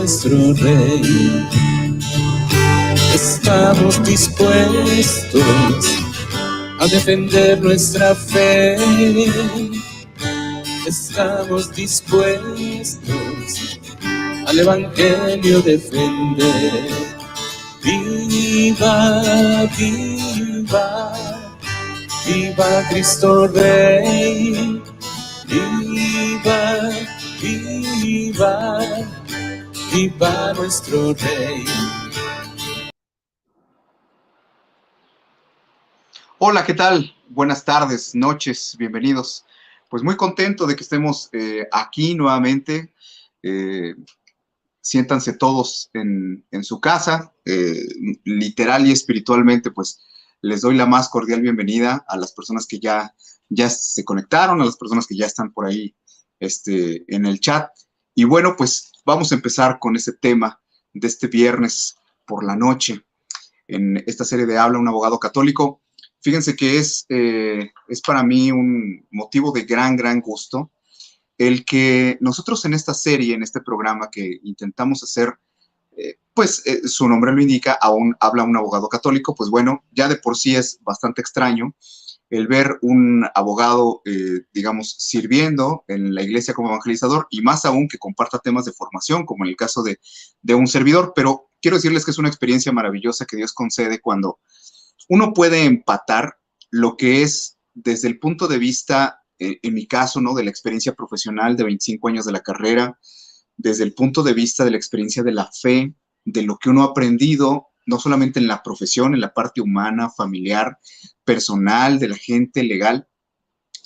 nuestro Rey. Estamos dispuestos a defender nuestra fe. Estamos dispuestos al Evangelio defender. Viva, viva, viva Cristo Rey. Viva, viva, viva nuestro Rey. Hola, ¿qué tal? Buenas tardes, noches, bienvenidos. Pues muy contento de que estemos aquí nuevamente. Siéntanse todos en su casa, literal y espiritualmente, pues les doy la más cordial bienvenida a las personas que ya se conectaron, a las personas que ya están por ahí en el chat. Y bueno, pues vamos a empezar con ese tema de este viernes por la noche en esta serie de Habla un Abogado Católico. Fíjense que es para mí un motivo de gran gusto el que nosotros en esta serie, en este programa que intentamos hacer, su nombre lo indica, aún habla un abogado católico, pues bueno, ya de por sí es bastante extraño el ver un abogado, digamos, sirviendo en la iglesia como evangelizador, y más aún que comparta temas de formación, como en el caso de un servidor. Pero quiero decirles que es una experiencia maravillosa que Dios concede cuando uno puede empatar lo que es desde el punto de vista, en mi caso, ¿no?, de la experiencia profesional de 25 años de la carrera, desde el punto de vista de la experiencia de la fe, de lo que uno ha aprendido, no solamente en la profesión, en la parte humana, familiar, personal, de la gente legal,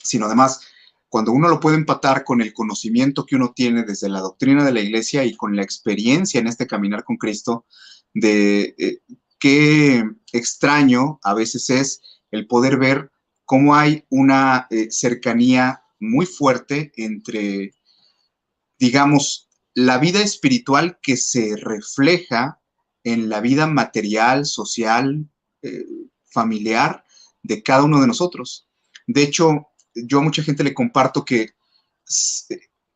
sino además cuando uno lo puede empatar con el conocimiento que uno tiene desde la doctrina de la iglesia y con la experiencia en este caminar con Cristo, de qué extraño a veces es el poder ver cómo hay una cercanía muy fuerte entre, digamos, la vida espiritual que se refleja en la vida material, social, familiar de cada uno de nosotros. De hecho, yo a mucha gente le comparto que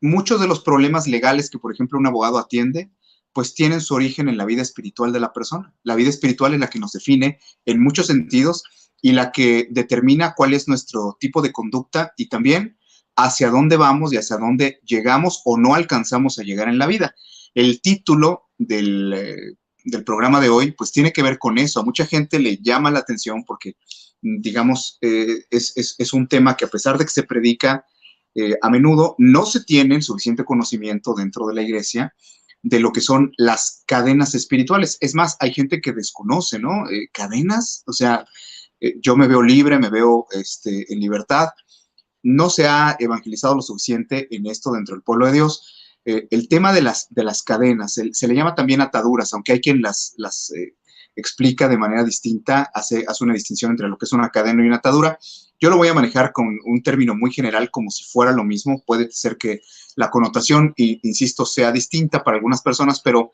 muchos de los problemas legales que, por ejemplo, un abogado atiende, pues tienen su origen en la vida espiritual de la persona. La vida espiritual es la que nos define en muchos sentidos y la que determina cuál es nuestro tipo de conducta y también hacia dónde vamos y hacia dónde llegamos o no alcanzamos a llegar en la vida. El título del programa de hoy, pues tiene que ver con eso. A mucha gente le llama la atención porque, digamos, es un tema que a pesar de que se predica, a menudo no se tiene el suficiente conocimiento dentro de la iglesia de lo que son las cadenas espirituales. Es más, hay gente que desconoce, ¿no? ¿Cadenas? O sea, yo me veo libre, me veo en libertad. No se ha evangelizado lo suficiente en esto dentro del pueblo de Dios. El tema de las cadenas, se le llama también ataduras, aunque hay quien las explica de manera distinta, hace una distinción entre lo que es una cadena y una atadura. Yo lo voy a manejar con un término muy general, como si fuera lo mismo. Puede ser que la connotación, insisto, sea distinta para algunas personas, pero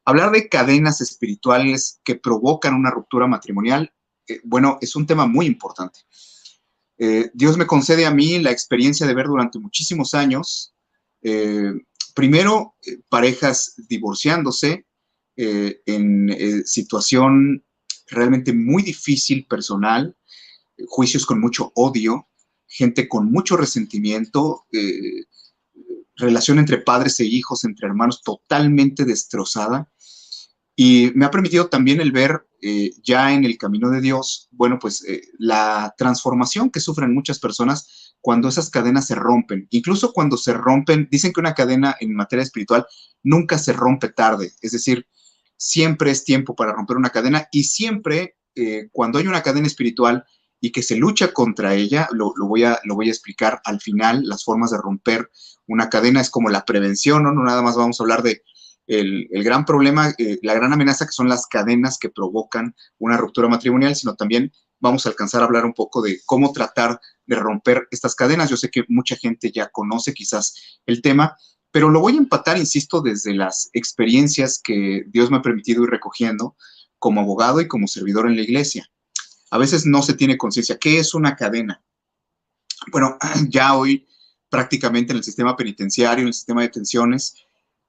hablar de cadenas espirituales que provocan una ruptura matrimonial, bueno, es un tema muy importante. Dios me concede a mí la experiencia de ver durante muchísimos años, primero, parejas divorciándose en situación realmente muy difícil personal, juicios con mucho odio, gente con mucho resentimiento, relación entre padres e hijos, entre hermanos totalmente destrozada. Y me ha permitido también el ver ya en el camino de Dios, bueno, pues la transformación que sufren muchas personas cuando esas cadenas se rompen. Incluso cuando se rompen, dicen que una cadena en materia espiritual nunca se rompe tarde. Es decir, siempre es tiempo para romper una cadena y siempre cuando hay una cadena espiritual y que se lucha contra ella, lo voy a explicar al final, las formas de romper una cadena es como la prevención, ¿no? No nada más vamos a hablar de el gran problema, la gran amenaza que son las cadenas que provocan una ruptura matrimonial, sino también vamos a alcanzar a hablar un poco de cómo tratar de romper estas cadenas. Yo sé que mucha gente ya conoce quizás el tema, pero lo voy a empatar, insisto, desde las experiencias que Dios me ha permitido ir recogiendo como abogado y como servidor en la iglesia. A veces no se tiene conciencia. ¿Qué es una cadena? Bueno, ya hoy prácticamente en el sistema penitenciario, en el sistema de detenciones,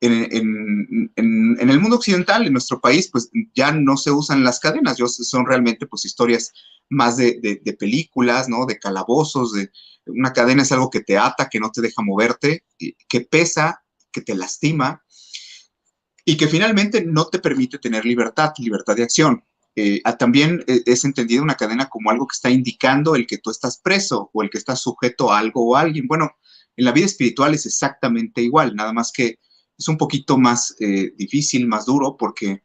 en en el mundo occidental, en nuestro país, pues ya no se usan las cadenas, son realmente pues historias más de películas, ¿no? De calabozos, una cadena es algo que te ata, que no te deja moverte, que pesa, que te lastima y que finalmente no te permite tener libertad de acción. También es entendida una cadena como algo que está indicando el que tú estás preso o el que estás sujeto a algo o a alguien. Bueno, en la vida espiritual es exactamente igual, nada más que es un poquito más difícil, más duro, porque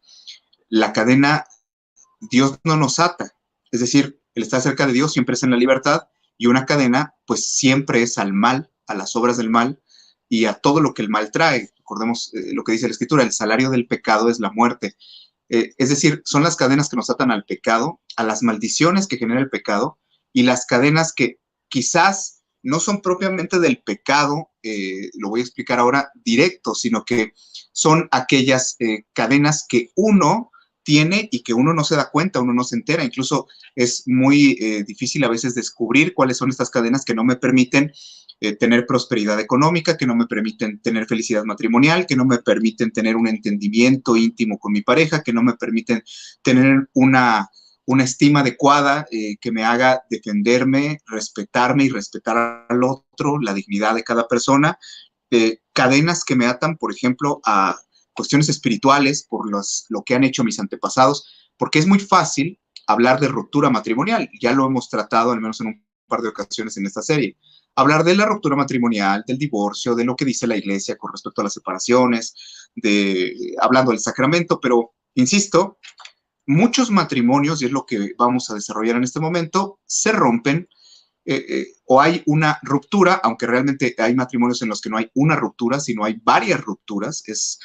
la cadena, Dios no nos ata. Es decir, el estar cerca de Dios siempre es en la libertad y una cadena, pues siempre es al mal, a las obras del mal y a todo lo que el mal trae. Recordemos lo que dice la Escritura, el salario del pecado es la muerte. Es decir, son las cadenas que nos atan al pecado, a las maldiciones que genera el pecado y las cadenas que quizás no son propiamente del pecado, lo voy a explicar ahora, directo, sino que son aquellas cadenas que uno tiene y que uno no se da cuenta, uno no se entera. Incluso es muy difícil a veces descubrir cuáles son estas cadenas que no me permiten tener prosperidad económica, que no me permiten tener felicidad matrimonial, que no me permiten tener un entendimiento íntimo con mi pareja, que no me permiten tener una estima adecuada que me haga defenderme, respetarme y respetar al otro, la dignidad de cada persona. Cadenas que me atan, por ejemplo, a cuestiones espirituales por lo que han hecho mis antepasados, porque es muy fácil hablar de ruptura matrimonial. Ya lo hemos tratado, al menos en un par de ocasiones en esta serie. Hablar de la ruptura matrimonial, del divorcio, de lo que dice la iglesia con respecto a las separaciones, hablando del sacramento, pero, insisto, muchos matrimonios, y es lo que vamos a desarrollar en este momento, se rompen o hay una ruptura, aunque realmente hay matrimonios en los que no hay una ruptura, sino hay varias rupturas. Es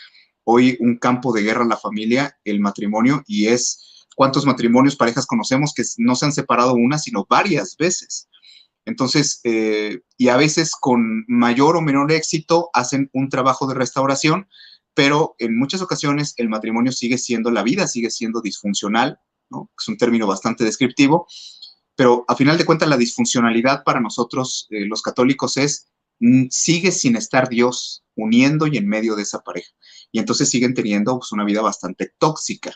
hoy un campo de guerra la familia, el matrimonio, y es cuántos matrimonios, parejas conocemos que no se han separado una, sino varias veces. Entonces, y a veces con mayor o menor éxito hacen un trabajo de restauración, pero en muchas ocasiones el matrimonio sigue siendo, la vida sigue siendo disfuncional, ¿no? Es un término bastante descriptivo, pero a final de cuentas la disfuncionalidad para nosotros los católicos sigue sin estar Dios uniendo y en medio de esa pareja. Y entonces siguen teniendo pues, una vida bastante tóxica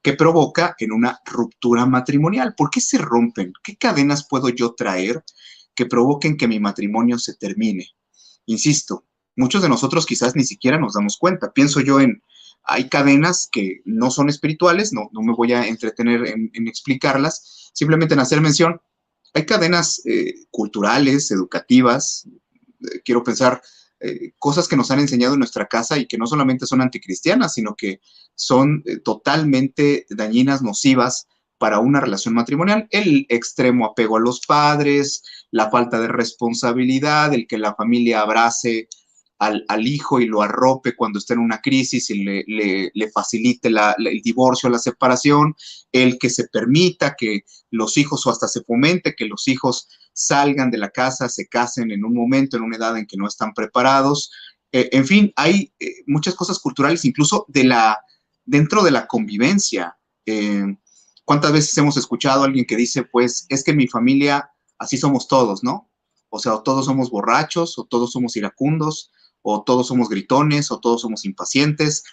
que provoca en una ruptura matrimonial. ¿Por qué se rompen? ¿Qué cadenas puedo yo traer que provoquen que mi matrimonio se termine? Insisto, muchos de nosotros quizás ni siquiera nos damos cuenta. Pienso yo hay cadenas que no son espirituales, no me voy a entretener en explicarlas, simplemente en hacer mención. Hay cadenas culturales, educativas, quiero pensar, cosas que nos han enseñado en nuestra casa y que no solamente son anticristianas, sino que son totalmente dañinas, nocivas para una relación matrimonial. El extremo apego a los padres, la falta de responsabilidad, el que la familia abrace al hijo y lo arrope cuando está en una crisis y le facilite el divorcio, la separación, el que se permita que los hijos o hasta se fomente que los hijos salgan de la casa, se casen en un momento, en una edad en que no están preparados. En fin, hay muchas cosas culturales, incluso dentro de la convivencia. ¿Cuántas veces hemos escuchado a alguien que dice, pues, es que en mi familia así somos todos, ¿no? O sea, o todos somos borrachos, o todos somos iracundos, o todos somos gritones, o todos somos impacientes,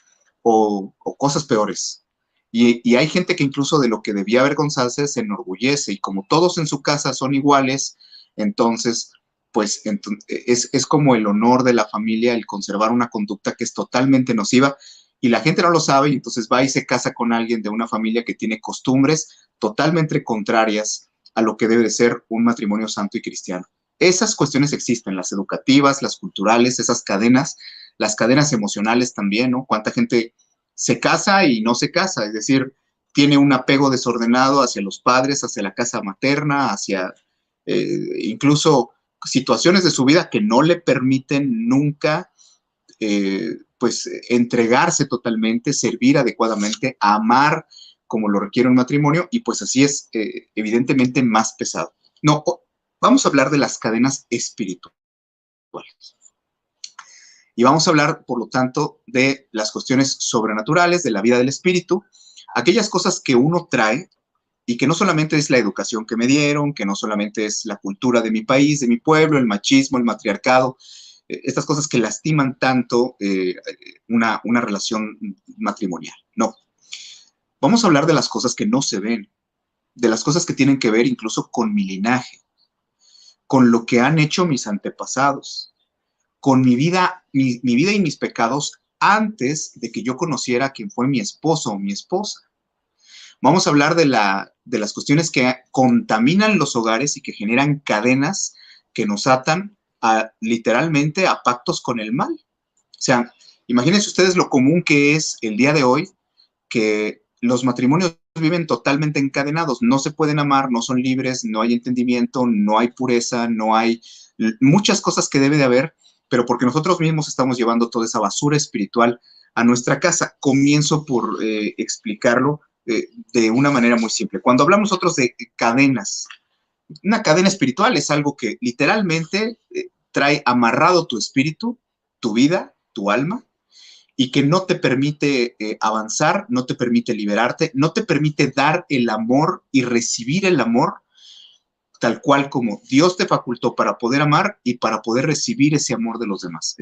o cosas peores. Y hay gente que incluso de lo que debía avergonzarse se enorgullece, y como todos en su casa son iguales, entonces, pues es como el honor de la familia el conservar una conducta que es totalmente nociva, y la gente no lo sabe, y entonces va y se casa con alguien de una familia que tiene costumbres totalmente contrarias a lo que debe de ser un matrimonio santo y cristiano. Esas cuestiones existen, las educativas, las culturales, esas cadenas, las cadenas emocionales también, ¿no? Cuánta gente se casa y no se casa, es decir, tiene un apego desordenado hacia los padres, hacia la casa materna, hacia incluso situaciones de su vida que no le permiten nunca pues entregarse totalmente, servir adecuadamente, amar como lo requiere un matrimonio, y pues así es evidentemente más pesado. No, vamos a hablar de las cadenas espirituales. Y vamos a hablar, por lo tanto, de las cuestiones sobrenaturales, de la vida del espíritu, aquellas cosas que uno trae y que no solamente es la educación que me dieron, que no solamente es la cultura de mi país, de mi pueblo, el machismo, el matriarcado, estas cosas que lastiman tanto una relación matrimonial. No. Vamos a hablar de las cosas que no se ven, de las cosas que tienen que ver incluso con mi linaje, con lo que han hecho mis antepasados, con mi vida y mis pecados antes de que yo conociera a quien fue mi esposo o mi esposa. Vamos a hablar de las cuestiones que contaminan los hogares y que generan cadenas que nos atan literalmente a pactos con el mal. O sea, imagínense ustedes lo común que es el día de hoy, que los matrimonios viven totalmente encadenados, no se pueden amar, no son libres, no hay entendimiento, no hay pureza, no hay muchas cosas que debe de haber, pero porque nosotros mismos estamos llevando toda esa basura espiritual a nuestra casa. Comienzo por explicarlo de una manera muy simple. Cuando hablamos nosotros de cadenas, una cadena espiritual es algo que literalmente trae amarrado tu espíritu, tu vida, tu alma, y que no te permite avanzar, no te permite liberarte, no te permite dar el amor y recibir el amor tal cual como Dios te facultó para poder amar y para poder recibir ese amor de los demás.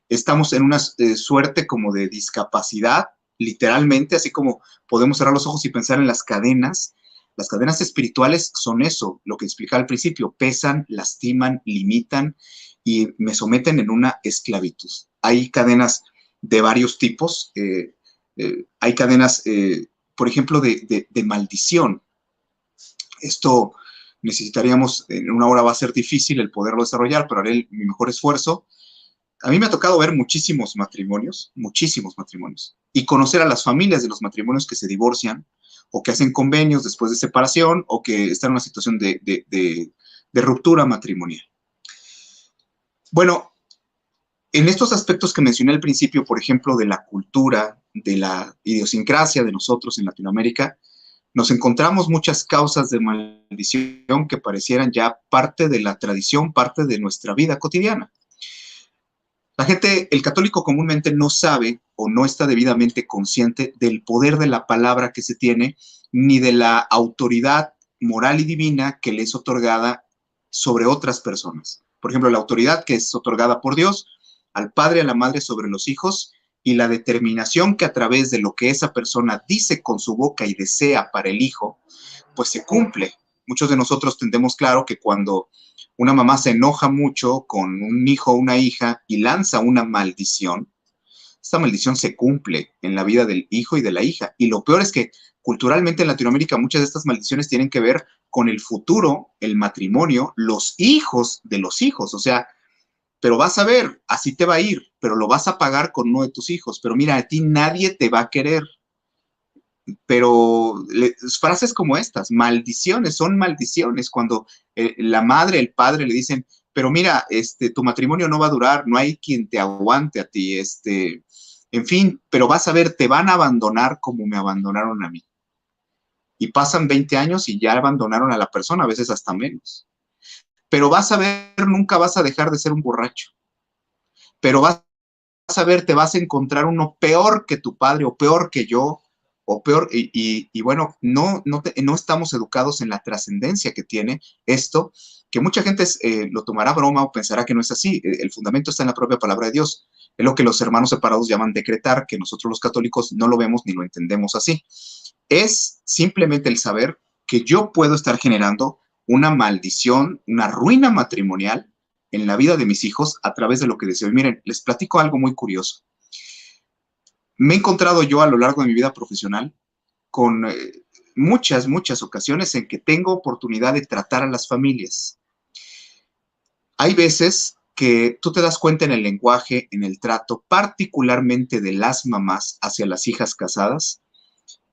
Estamos en una suerte como de discapacidad, literalmente, así como podemos cerrar los ojos y pensar en las cadenas. Las cadenas espirituales son eso, lo que explicaba al principio, pesan, lastiman, limitan y me someten en una esclavitud. Hay cadenas de varios tipos. Hay cadenas, por ejemplo, de maldición. Esto necesitaríamos, en una hora va a ser difícil el poderlo desarrollar, pero haré mi mejor esfuerzo. A mí me ha tocado ver muchísimos matrimonios, y conocer a las familias de los matrimonios que se divorcian o que hacen convenios después de separación o que están en una situación de ruptura matrimonial. Bueno, en estos aspectos que mencioné al principio, por ejemplo, de la cultura, de la idiosincrasia de nosotros en Latinoamérica, nos encontramos muchas causas de maldición que parecieran ya parte de la tradición, parte de nuestra vida cotidiana. La gente, el católico comúnmente no sabe o no está debidamente consciente del poder de la palabra que se tiene, ni de la autoridad moral y divina que le es otorgada sobre otras personas. Por ejemplo, la autoridad que es otorgada por Dios al padre y a la madre sobre los hijos, y la determinación que a través de lo que esa persona dice con su boca y desea para el hijo, pues se cumple. Muchos de nosotros tendemos claro que cuando una mamá se enoja mucho con un hijo o una hija y lanza una maldición, esta maldición se cumple en la vida del hijo y de la hija. Y lo peor es que culturalmente en Latinoamérica muchas de estas maldiciones tienen que ver con el futuro, el matrimonio, los hijos de los hijos. O sea, pero vas a ver, así te va a ir, pero lo vas a pagar con uno de tus hijos. Pero mira, a ti nadie te va a querer. Pero frases como estas, maldiciones, son maldiciones, cuando la madre, el padre le dicen, pero mira, tu matrimonio no va a durar, no hay quien te aguante a ti, en fin, pero vas a ver, te van a abandonar como me abandonaron a mí. Y pasan 20 años y ya abandonaron a la persona, a veces hasta menos. Pero vas a ver, nunca vas a dejar de ser un borracho. Pero vas a ver, te vas a encontrar uno peor que tu padre o peor que yo, o peor, y bueno, no estamos educados en la trascendencia que tiene esto, que mucha gente lo tomará broma o pensará que no es así. El fundamento está en la propia palabra de Dios. Es lo que los hermanos separados llaman decretar, que nosotros los católicos no lo vemos ni lo entendemos así. Es simplemente el saber que yo puedo estar generando una maldición, una ruina matrimonial en la vida de mis hijos a través de lo que deseo. Y miren, les platico algo muy curioso. Me he encontrado yo a lo largo de mi vida profesional con muchas ocasiones en que tengo oportunidad de tratar a las familias. Hay veces que tú te das cuenta en el lenguaje, en el trato, particularmente de las mamás hacia las hijas casadas,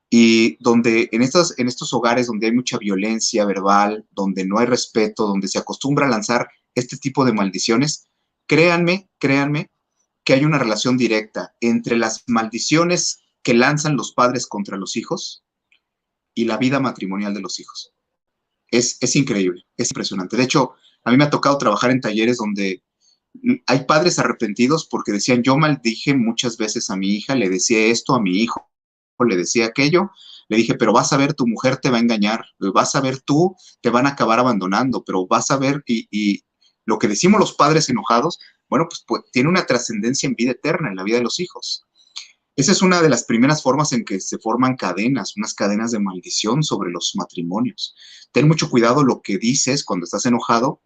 y donde en estos hogares donde hay mucha violencia verbal, donde no hay respeto, donde se acostumbra a lanzar este tipo de maldiciones, créanme que hay una relación directa entre las maldiciones que lanzan los padres contra los hijos y la vida matrimonial de los hijos. Es increíble, es impresionante. De hecho, a mí me ha tocado trabajar en talleres donde hay padres arrepentidos porque decían, yo maldije muchas veces a mi hija, le decía esto a mi hijo, le decía aquello, le dije, pero vas a ver, tu mujer te va a engañar, vas a ver tú, te van a acabar abandonando, pero vas a ver, y lo que decimos los padres enojados, bueno, pues tiene una trascendencia en vida eterna, en la vida de los hijos. Esa es una de las primeras formas en que se forman cadenas, unas cadenas de maldición sobre los matrimonios. Ten mucho cuidado lo que dices cuando estás enojado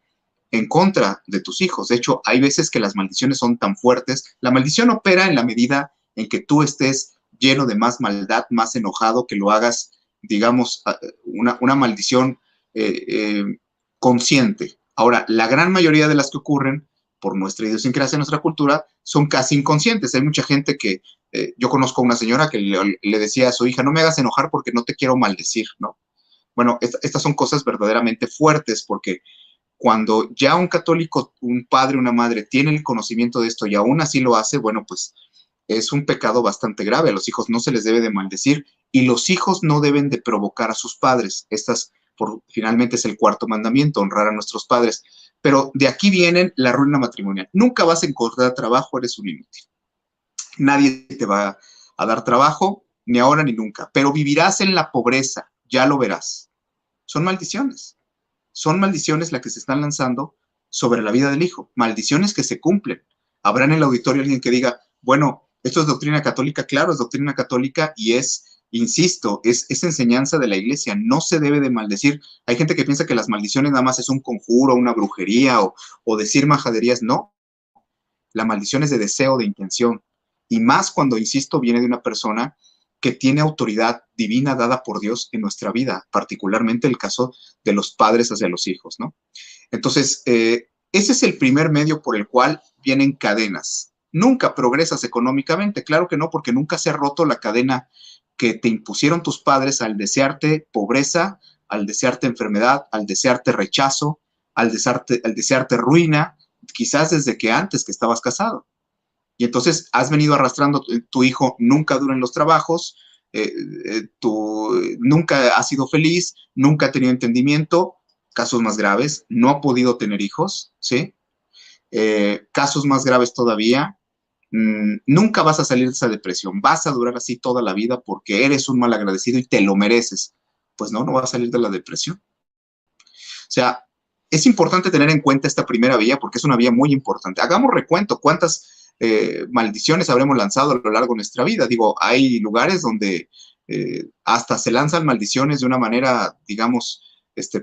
en contra de tus hijos. De hecho, hay veces que las maldiciones son tan fuertes. La maldición opera en la medida en que tú estés lleno de más maldad, más enojado, que lo hagas, digamos, una maldición consciente. Ahora, la gran mayoría de las que ocurren por nuestra idiosincrasia, nuestra cultura, son casi inconscientes. Hay mucha gente que, yo conozco a una señora que le decía a su hija, no me hagas enojar porque no te quiero maldecir, ¿no? Bueno, estas son cosas verdaderamente fuertes porque cuando ya un católico, un padre, una madre tiene el conocimiento de esto y aún así lo hace, bueno, pues es un pecado bastante grave. A los hijos no se les debe de maldecir y los hijos no deben de provocar a sus padres. Finalmente es el cuarto mandamiento, honrar a nuestros padres. Pero de aquí viene la ruina matrimonial. Nunca vas a encontrar trabajo, eres un inútil. Nadie te va a dar trabajo, ni ahora ni nunca, pero vivirás en la pobreza, ya lo verás. Son maldiciones. Son maldiciones las que se están lanzando sobre la vida del hijo. Maldiciones que se cumplen. Habrá en el auditorio alguien que diga, bueno, esto es doctrina católica. Claro, es doctrina católica y insisto, es enseñanza de la iglesia. No se debe de maldecir. Hay gente que piensa que las maldiciones nada más es un conjuro, una brujería o decir majaderías. No, la maldición es de deseo, de intención. Y más cuando, insisto, viene de una persona que tiene autoridad divina dada por Dios en nuestra vida, particularmente el caso de los padres hacia los hijos, ¿no? Entonces, ese es el primer medio por el cual vienen cadenas. Nunca progresas económicamente, claro que no, porque nunca se ha roto la cadena que te impusieron tus padres al desearte pobreza, al desearte enfermedad, al desearte rechazo, al desearte ruina, quizás desde que antes que estabas casado. Y entonces has venido arrastrando, tu hijo nunca dura en los trabajos, nunca ha sido feliz, nunca ha tenido entendimiento, casos más graves, no ha podido tener hijos, ¿sí? Casos más graves todavía, nunca vas a salir de esa depresión, vas a durar así toda la vida porque eres un mal agradecido y te lo mereces. Pues no vas a salir de la depresión. O sea, es importante tener en cuenta esta primera vía porque es una vía muy importante. Hagamos recuento, ¿cuántas maldiciones habremos lanzado a lo largo de nuestra vida? Digo, hay lugares donde hasta se lanzan maldiciones de una manera, digamos,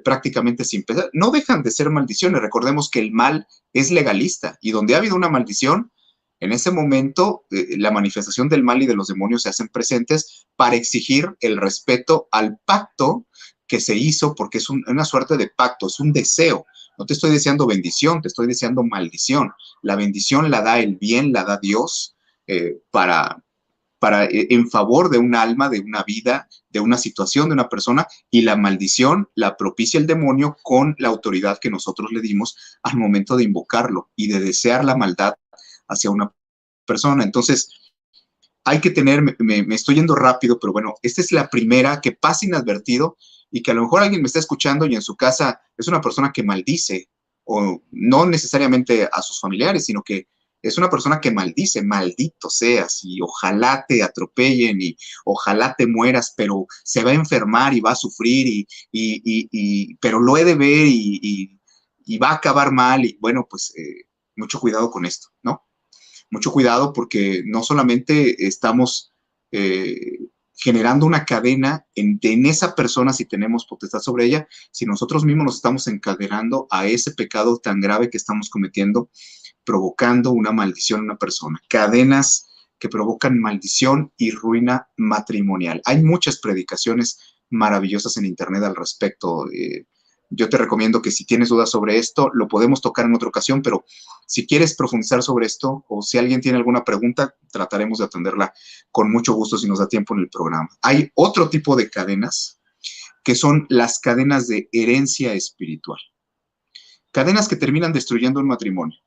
prácticamente sin pensar. No dejan de ser maldiciones. Recordemos que el mal es legalista y donde ha habido una maldición, en ese momento la manifestación del mal y de los demonios se hacen presentes para exigir el respeto al pacto que se hizo, porque es una suerte de pacto, es un deseo. No te estoy deseando bendición, te estoy deseando maldición. La bendición la da el bien, la da Dios en favor de un alma, de una vida, de una situación, de una persona, y la maldición la propicia el demonio con la autoridad que nosotros le dimos al momento de invocarlo y de desear la maldad hacia una persona. Entonces, hay que tener, me estoy yendo rápido, pero bueno, esta es la primera que pasa inadvertido y que a lo mejor alguien me está escuchando y en su casa es una persona que maldice, o no necesariamente a sus familiares, sino que es una persona que maldice, maldito seas, y ojalá te atropellen y ojalá te mueras, pero se va a enfermar y va a sufrir, pero lo he de ver y va a acabar mal, y bueno, pues mucho cuidado con esto, ¿no? Mucho cuidado porque no solamente estamos generando una cadena en esa persona si tenemos potestad sobre ella, si nosotros mismos nos estamos encadenando a ese pecado tan grave que estamos cometiendo, provocando una maldición a una persona. Cadenas que provocan maldición y ruina matrimonial. Hay muchas predicaciones maravillosas en internet al respecto. Yo te recomiendo que si tienes dudas sobre esto, lo podemos tocar en otra ocasión, pero si quieres profundizar sobre esto o si alguien tiene alguna pregunta, trataremos de atenderla con mucho gusto si nos da tiempo en el programa. Hay otro tipo de cadenas que son las cadenas de herencia espiritual. Cadenas que terminan destruyendo un matrimonio.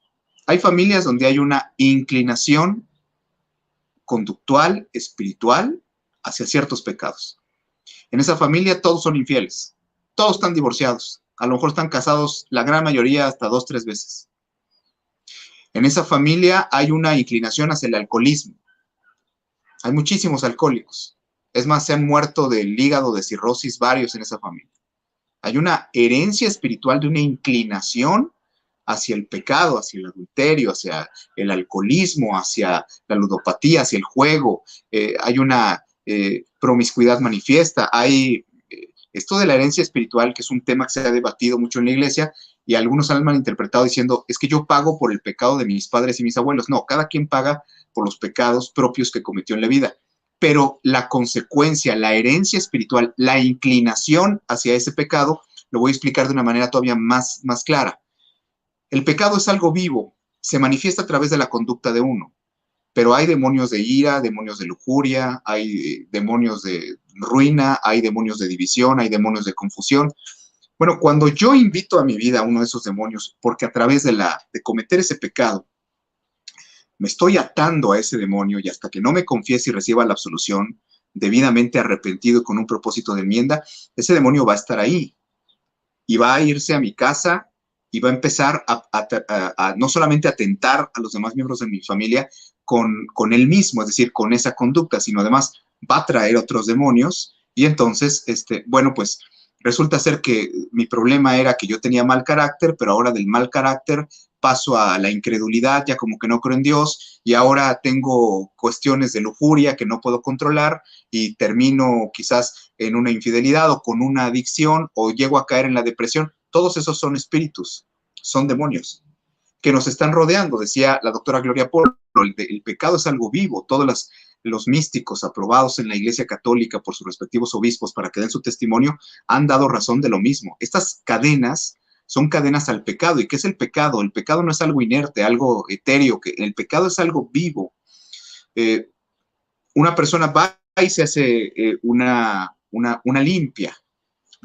Hay familias donde hay una inclinación conductual, espiritual, hacia ciertos pecados. En esa familia todos son infieles. Todos están divorciados, a lo mejor están casados la gran mayoría hasta 2, 3 veces. En esa familia hay una inclinación hacia el alcoholismo. Hay muchísimos alcohólicos. Es más, se han muerto del hígado, de cirrosis, varios en esa familia. Hay una herencia espiritual de una inclinación hacia el pecado, hacia el adulterio, hacia el alcoholismo, hacia la ludopatía, hacia el juego. Hay una promiscuidad manifiesta, hay esto de la herencia espiritual, que es un tema que se ha debatido mucho en la iglesia, y algunos han malinterpretado diciendo, es que yo pago por el pecado de mis padres y mis abuelos. No, cada quien paga por los pecados propios que cometió en la vida. Pero la consecuencia, la herencia espiritual, la inclinación hacia ese pecado, lo voy a explicar de una manera todavía más clara. El pecado es algo vivo, se manifiesta a través de la conducta de uno, pero hay demonios de ira, demonios de lujuria, hay demonios de ruina, hay demonios de división, hay demonios de confusión. Bueno, cuando yo invito a mi vida a uno de esos demonios, porque a través de cometer ese pecado, me estoy atando a ese demonio, y hasta que no me confiese y reciba la absolución, debidamente arrepentido y con un propósito de enmienda, ese demonio va a estar ahí y va a irse a mi casa y va a empezar a no solamente atentar a los demás miembros de mi familia con él mismo, es decir, con esa conducta, sino además va a traer otros demonios. Y entonces, bueno, pues resulta ser que mi problema era que yo tenía mal carácter, pero ahora del mal carácter paso a la incredulidad, ya como que no creo en Dios, y ahora tengo cuestiones de lujuria que no puedo controlar y termino quizás en una infidelidad o con una adicción o llego a caer en la depresión. Todos esos son espíritus, son demonios que nos están rodeando. Decía la doctora Gloria Polo, el pecado es algo vivo. Todos los místicos aprobados en la Iglesia Católica por sus respectivos obispos para que den su testimonio han dado razón de lo mismo. Estas cadenas son cadenas al pecado. ¿Y qué es el pecado? El pecado no es algo inerte, algo etéreo, que el pecado es algo vivo. Una persona va y se hace una limpia,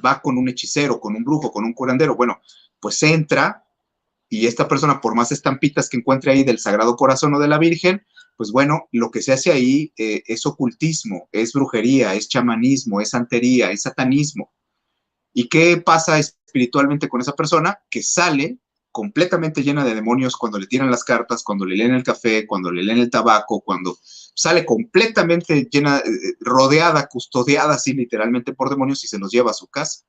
va con un hechicero, con un brujo, con un curandero. Bueno, pues entra y esta persona, por más estampitas que encuentre ahí del Sagrado Corazón o de la Virgen, pues bueno, lo que se hace ahí es ocultismo, es brujería, es chamanismo, es santería, es satanismo. ¿Y qué pasa espiritualmente con esa persona? Que sale completamente llena de demonios cuando le tiran las cartas, cuando le leen el café, cuando le leen el tabaco, cuando sale completamente llena, rodeada, custodiada así literalmente por demonios y se los lleva a su casa.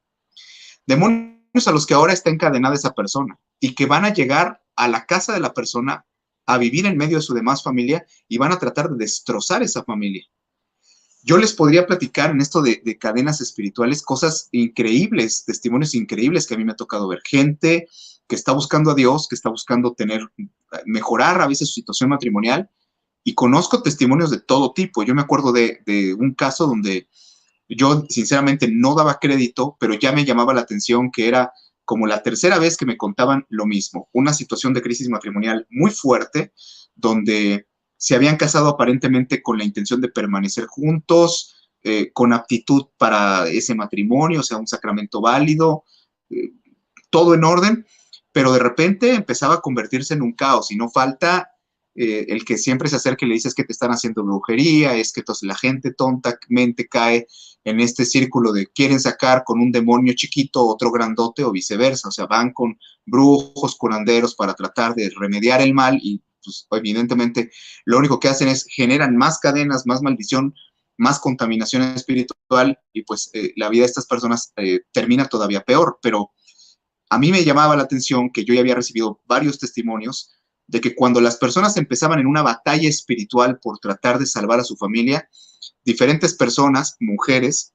Demonios a los que ahora está encadenada esa persona y que van a llegar a la casa de la persona a vivir en medio de su demás familia y van a tratar de destrozar esa familia. Yo les podría platicar en esto de cadenas espirituales cosas increíbles, testimonios increíbles que a mí me ha tocado ver. Gente que está buscando a Dios, que está buscando mejorar a veces su situación matrimonial, y conozco testimonios de todo tipo. Yo me acuerdo de un caso donde yo sinceramente no daba crédito, pero ya me llamaba la atención que era como la tercera vez que me contaban lo mismo. Una situación de crisis matrimonial muy fuerte, donde se habían casado aparentemente con la intención de permanecer juntos, con aptitud para ese matrimonio, o sea, un sacramento válido, todo en orden, pero de repente empezaba a convertirse en un caos y no falta el que siempre se acerca y le dices que te están haciendo brujería, es que entonces la gente tontamente cae en este círculo de quieren sacar con un demonio chiquito otro grandote o viceversa, o sea, van con brujos, curanderos para tratar de remediar el mal y pues evidentemente lo único que hacen es generan más cadenas, más maldición, más contaminación espiritual y pues la vida de estas personas termina todavía peor. Pero a mí me llamaba la atención que yo ya había recibido varios testimonios de que cuando las personas empezaban en una batalla espiritual por tratar de salvar a su familia, diferentes personas, mujeres,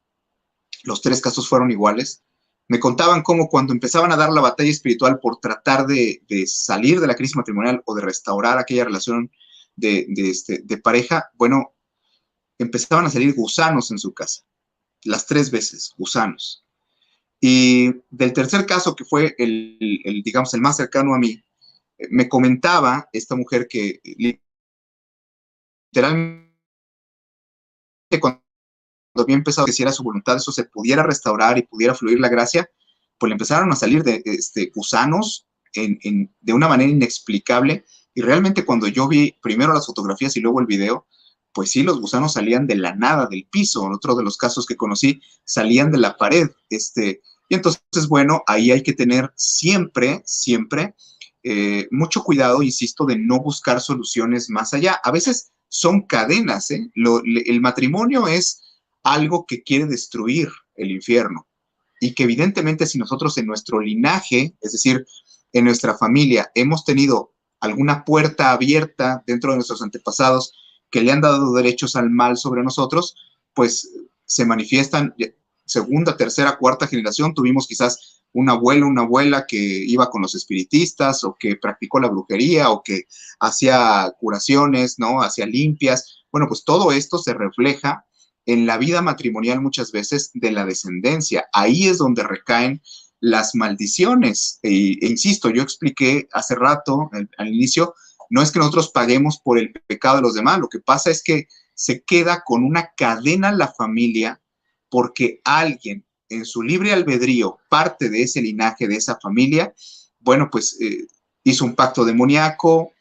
los tres casos fueron iguales, me contaban cómo cuando empezaban a dar la batalla espiritual por tratar de salir de la crisis matrimonial o de restaurar aquella relación de pareja, bueno, empezaban a salir gusanos en su casa, las tres veces, gusanos. Y del tercer caso, que fue digamos, el más cercano a mí, me comentaba esta mujer que literalmente cuando había empezado a decir a su voluntad eso se pudiera restaurar y pudiera fluir la gracia, pues le empezaron a salir gusanos de una manera inexplicable. Y realmente cuando yo vi primero las fotografías y luego el video, pues sí, los gusanos salían de la nada, del piso. En otro de los casos que conocí, salían de la pared. Y entonces, bueno, ahí hay que tener siempre mucho cuidado, insisto, de no buscar soluciones más allá. A veces son cadenas, ¿eh? El matrimonio es algo que quiere destruir el infierno y que evidentemente si nosotros en nuestro linaje, es decir, en nuestra familia hemos tenido alguna puerta abierta dentro de nuestros antepasados que le han dado derechos al mal sobre nosotros, pues se manifiestan segunda, tercera, cuarta generación. Tuvimos quizás un abuelo, una abuela que iba con los espiritistas o que practicó la brujería o que hacía curaciones, ¿no? Hacía limpias. Bueno, pues todo esto se refleja en la vida matrimonial muchas veces de la descendencia. Ahí es donde recaen las maldiciones. Insisto, yo expliqué hace rato, al inicio, no es que nosotros paguemos por el pecado de los demás, lo que pasa es que se queda con una cadena la familia porque alguien en su libre albedrío, parte de ese linaje, de esa familia, bueno, pues hizo un pacto demoníaco,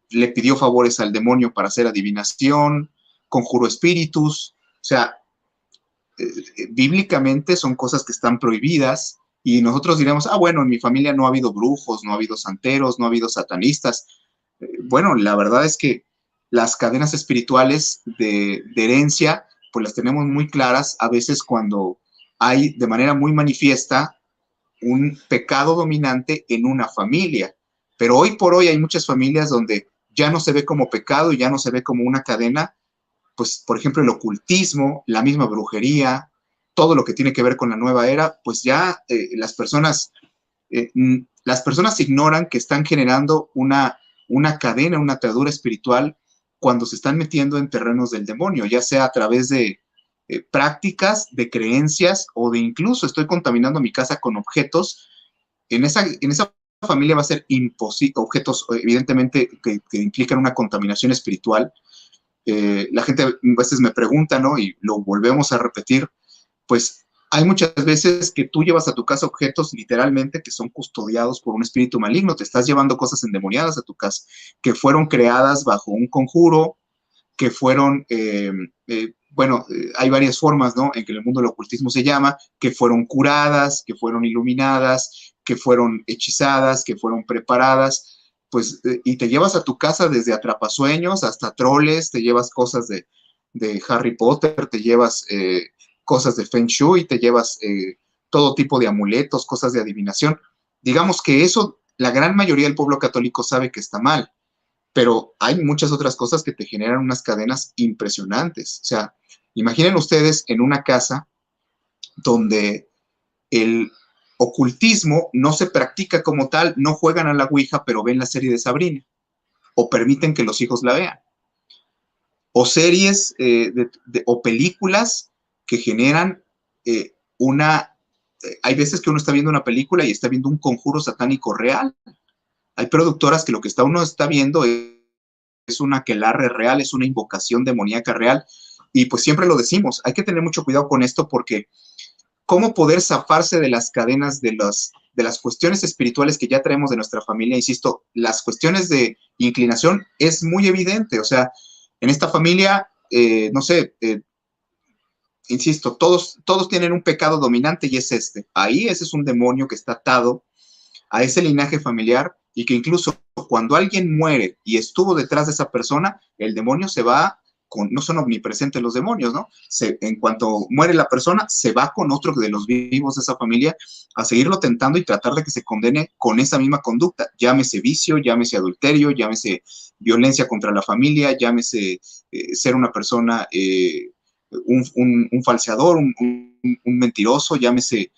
le pidió favores al demonio para hacer adivinación, conjuró espíritus, o sea, bíblicamente son cosas que están prohibidas y nosotros diremos, ah, bueno, en mi familia no ha habido brujos, no ha habido santeros, no ha habido satanistas. Bueno, la verdad es que las cadenas espirituales de herencia, pues las tenemos muy claras a veces cuando hay de manera muy manifiesta un pecado dominante en una familia. Pero hoy por hoy hay muchas familias donde ya no se ve como pecado y ya no se ve como una cadena, pues, por ejemplo, el ocultismo, la misma brujería, todo lo que tiene que ver con la nueva era, pues ya las personas ignoran que están generando una cadena, una atadura espiritual cuando se están metiendo en terrenos del demonio, ya sea a través de prácticas, de creencias o de incluso estoy contaminando mi casa con objetos. En esa familia va a ser imposible, objetos evidentemente que implican una contaminación espiritual. La gente a veces me pregunta, ¿no? Y lo volvemos a repetir, pues hay muchas veces que tú llevas a tu casa objetos literalmente que son custodiados por un espíritu maligno, te estás llevando cosas endemoniadas a tu casa, que fueron creadas bajo un conjuro, que fueron, hay varias formas, ¿no? En que en el mundo del ocultismo se llama, que fueron curadas, que fueron iluminadas, que fueron hechizadas, que fueron preparadas, pues, y te llevas a tu casa desde atrapasueños hasta troles, te llevas cosas de Harry Potter, te llevas cosas de Feng Shui, te llevas todo tipo de amuletos, cosas de adivinación. Digamos que eso, la gran mayoría del pueblo católico sabe que está mal, pero hay muchas otras cosas que te generan unas cadenas impresionantes. O sea, imaginen ustedes en una casa donde el ocultismo no se practica como tal, no juegan a la Ouija, pero ven la serie de Sabrina, o permiten que los hijos la vean, o series o películas que generan hay veces que uno está viendo una película y está viendo un conjuro satánico real. Hay productoras que lo que uno está viendo es una aquelarre real, es una invocación demoníaca real, y pues siempre lo decimos, hay que tener mucho cuidado con esto porque cómo poder zafarse de las cadenas de las cuestiones espirituales que ya traemos de nuestra familia. Insisto, las cuestiones de inclinación es muy evidente, o sea, en esta familia, no sé, insisto, todos tienen un pecado dominante y es este. Ahí ese es un demonio que está atado a ese linaje familiar y que incluso cuando alguien muere y estuvo detrás de esa persona, el demonio se va no son omnipresentes los demonios, ¿no? En cuanto muere la persona, se va con otro de los vivos de esa familia a seguirlo tentando y tratar de que se condene con esa misma conducta. Llámese vicio, llámese adulterio, llámese violencia contra la familia, llámese ser una persona, un falseador, un mentiroso, llámese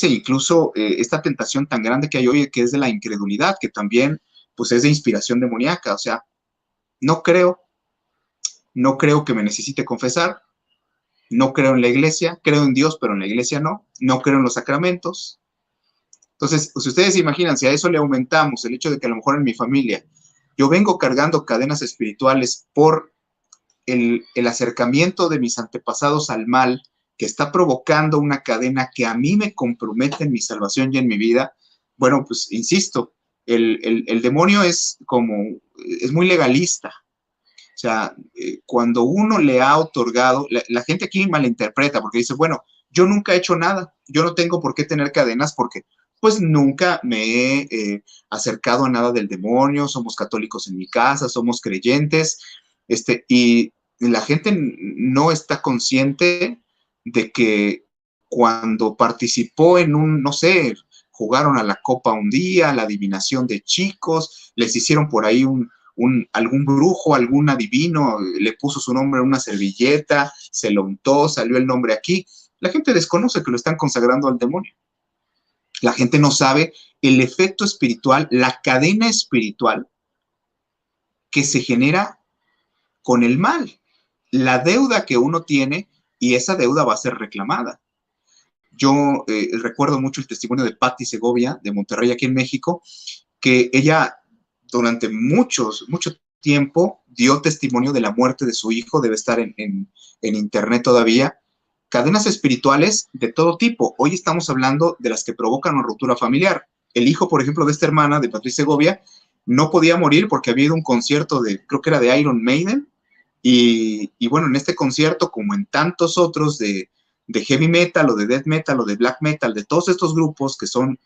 incluso esta tentación tan grande que hay hoy, que es de la incredulidad, que también pues es de inspiración demoníaca. O sea, no creo que me necesite confesar, no creo en la iglesia, creo en Dios, pero en la iglesia no creo en los sacramentos. Entonces, si ustedes se imaginan, si a eso le aumentamos el hecho de que a lo mejor en mi familia yo vengo cargando cadenas espirituales por el acercamiento de mis antepasados al mal, que está provocando una cadena que a mí me compromete en mi salvación y en mi vida, bueno, pues insisto, el demonio es muy legalista. O sea, cuando uno le ha otorgado, la gente aquí malinterpreta porque dice, bueno, yo nunca he hecho nada, yo no tengo por qué tener cadenas porque pues nunca me he acercado a nada del demonio, somos católicos en mi casa, somos creyentes, y la gente no está consciente de que cuando participó en no sé, jugaron a la copa un día, la adivinación de chicos, les hicieron por ahí algún brujo, algún adivino, le puso su nombre en una servilleta, se lo untó, salió el nombre aquí. La gente desconoce que lo están consagrando al demonio. La gente no sabe el efecto espiritual, la cadena espiritual que se genera con el mal, la deuda que uno tiene, y esa deuda va a ser reclamada. Yo recuerdo mucho el testimonio de Patti Segovia, de Monterrey, aquí en México, que ella durante mucho tiempo dio testimonio de la muerte de su hijo, debe estar en internet todavía. Cadenas espirituales de todo tipo. Hoy estamos hablando de las que provocan una ruptura familiar. El hijo, por ejemplo, de esta hermana, de Patti Segovia, no podía morir porque había ido a un concierto creo que era de Iron Maiden, y bueno, en este concierto, como en tantos otros de heavy metal o de death metal o de black metal, de todos estos grupos que son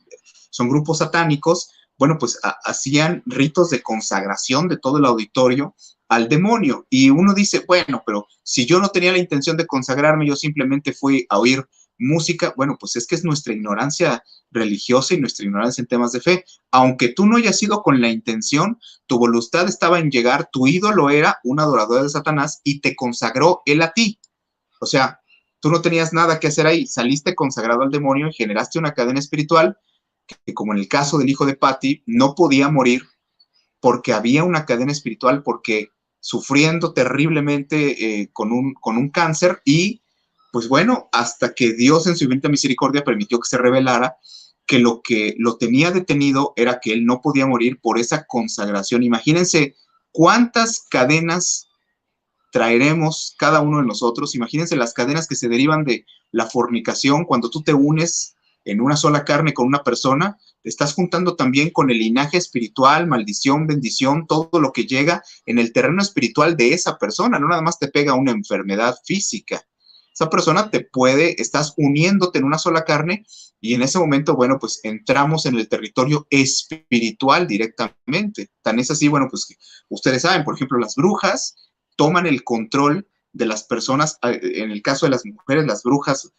grupos satánicos, bueno, pues hacían ritos de consagración de todo el auditorio al demonio. Y uno dice, bueno, pero si yo no tenía la intención de consagrarme, yo simplemente fui a oír música. Bueno, pues es que es nuestra ignorancia religiosa y nuestra ignorancia en temas de fe. Aunque tú no hayas ido con la intención, tu voluntad estaba en llegar, tu ídolo era un adorador de Satanás y te consagró él a ti. O sea, tú no tenías nada que hacer ahí, saliste consagrado al demonio y generaste una cadena espiritual que, como en el caso del hijo de Patti, no podía morir porque había una cadena espiritual, porque sufriendo terriblemente con un cáncer, y pues bueno, hasta que Dios en su infinita misericordia permitió que se revelara que lo tenía detenido era que él no podía morir por esa consagración. Imagínense cuántas cadenas traeremos cada uno de nosotros. Imagínense las cadenas que se derivan de la fornicación. Cuando tú te unes en una sola carne con una persona, te estás juntando también con el linaje espiritual, maldición, bendición, todo lo que llega en el terreno espiritual de esa persona. No nada más te pega una enfermedad física. Esa persona estás uniéndote en una sola carne, y en ese momento, bueno, pues entramos en el territorio espiritual directamente. Tan es así, bueno, pues que ustedes saben, por ejemplo, las brujas toman el control de las personas. En el caso de las mujeres, las brujas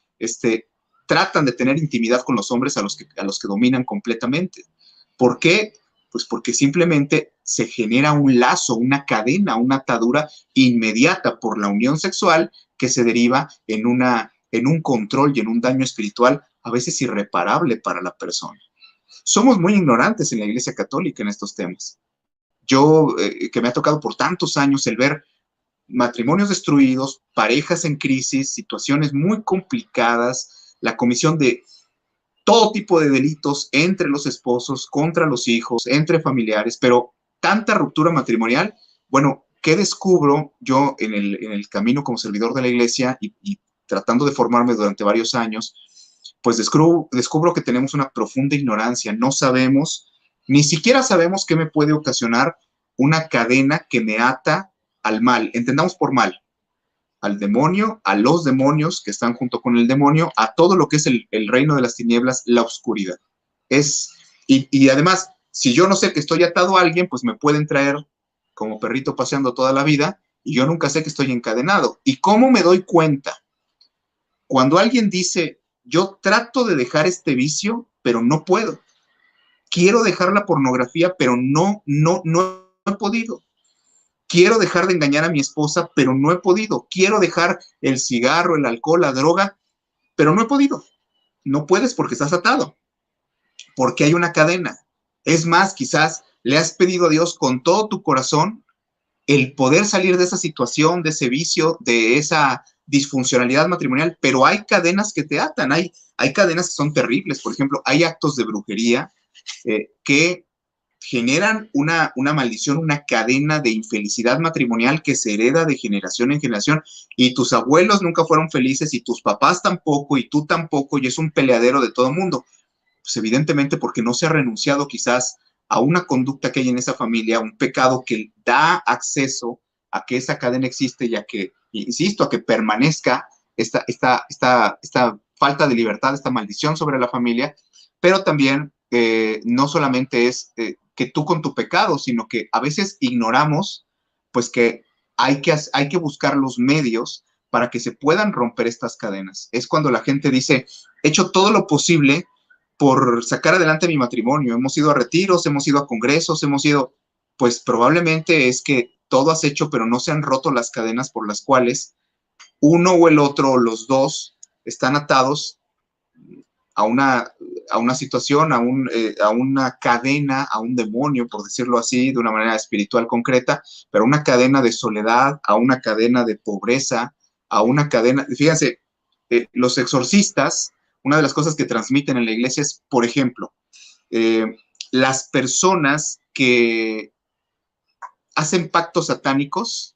tratan de tener intimidad con los hombres a los que dominan completamente. ¿Por qué? Pues porque simplemente se genera un lazo, una cadena, una atadura inmediata por la unión sexual que se deriva en un control y en un daño espiritual a veces irreparable para la persona. Somos muy ignorantes en la Iglesia Católica en estos temas. Yo, que me ha tocado por tantos años el ver matrimonios destruidos, parejas en crisis, situaciones muy complicadas, la comisión de todo tipo de delitos entre los esposos, contra los hijos, entre familiares, pero tanta ruptura matrimonial. Bueno, ¿qué descubro yo en el camino como servidor de la Iglesia y tratando de formarme durante varios años? Pues descubro que tenemos una profunda ignorancia. No sabemos, ni siquiera sabemos qué me puede ocasionar una cadena que me ata al mal. Entendamos por mal: al demonio, a los demonios que están junto con el demonio, a todo lo que es el reino de las tinieblas, la oscuridad. Y además, si yo no sé que estoy atado a alguien, pues me pueden traer como perrito paseando toda la vida, y yo nunca sé que estoy encadenado. ¿Y cómo me doy cuenta? Cuando alguien dice, yo trato de dejar este vicio, pero no puedo. Quiero dejar la pornografía, pero no he podido. Quiero dejar de engañar a mi esposa, pero no he podido. Quiero dejar el cigarro, el alcohol, la droga, pero no he podido. No puedes porque estás atado, porque hay una cadena. Es más, quizás le has pedido a Dios con todo tu corazón el poder salir de esa situación, de ese vicio, de esa disfuncionalidad matrimonial, pero hay cadenas que te atan, hay cadenas que son terribles. Por ejemplo, hay actos de brujería que generan una maldición, una cadena de infelicidad matrimonial que se hereda de generación en generación, y tus abuelos nunca fueron felices, y tus papás tampoco, y tú tampoco, y es un peleadero de todo mundo. Pues evidentemente porque no se ha renunciado quizás a una conducta que hay en esa familia, un pecado que da acceso a que esa cadena existe, y a que, insisto, a que permanezca esta falta de libertad, esta maldición sobre la familia. Pero también no solamente es que tú con tu pecado, sino que a veces ignoramos pues que hay que buscar los medios para que se puedan romper estas cadenas. Es cuando la gente dice, he hecho todo lo posible por sacar adelante mi matrimonio. Hemos ido a retiros, hemos ido a congresos, hemos ido, pues probablemente es que todo has hecho, pero no se han roto las cadenas por las cuales uno o el otro, o los dos, están atados a una situación, a una cadena, a un demonio, por decirlo así, de una manera espiritual concreta, pero una cadena de soledad, a una cadena de pobreza, a una cadena, fíjense, los exorcistas, una de las cosas que transmiten en la iglesia es, por ejemplo, eh, las personas que hacen pactos satánicos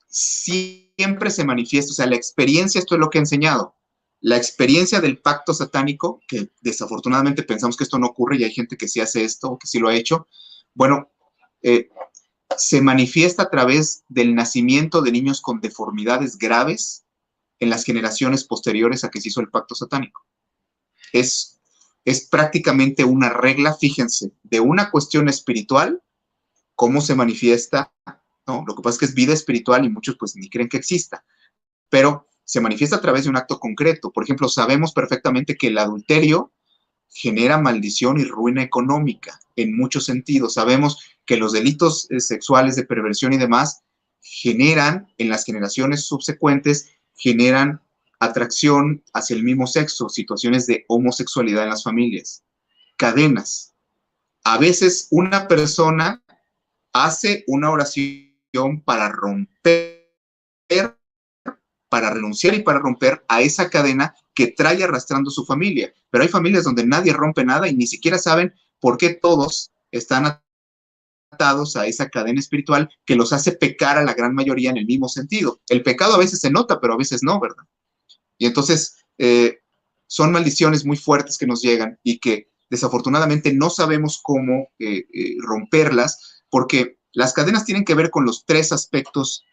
siempre se manifiesta, o sea, la experiencia, esto es lo que he enseñado, la experiencia del pacto satánico, que desafortunadamente pensamos que esto no ocurre y hay gente que sí hace esto o que sí lo ha hecho, bueno, se manifiesta a través del nacimiento de niños con deformidades graves en las generaciones posteriores a que se hizo el pacto satánico. Es prácticamente una regla, fíjense, de una cuestión espiritual, cómo se manifiesta, ¿no? Lo que pasa es que es vida espiritual y muchos pues ni creen que exista, pero se manifiesta a través de un acto concreto. Por ejemplo, sabemos perfectamente que el adulterio genera maldición y ruina económica en muchos sentidos. Sabemos que los delitos sexuales de perversión y demás generan en las generaciones subsecuentes, generan atracción hacia el mismo sexo, situaciones de homosexualidad en las familias, cadenas. A veces una persona hace una oración para romper, para renunciar y para romper a esa cadena que trae arrastrando su familia. Pero hay familias donde nadie rompe nada y ni siquiera saben por qué todos están atados a esa cadena espiritual que los hace pecar a la gran mayoría en el mismo sentido. El pecado a veces se nota, pero a veces no, ¿verdad? Y entonces son maldiciones muy fuertes que nos llegan y que desafortunadamente no sabemos cómo romperlas, porque las cadenas tienen que ver con los tres aspectos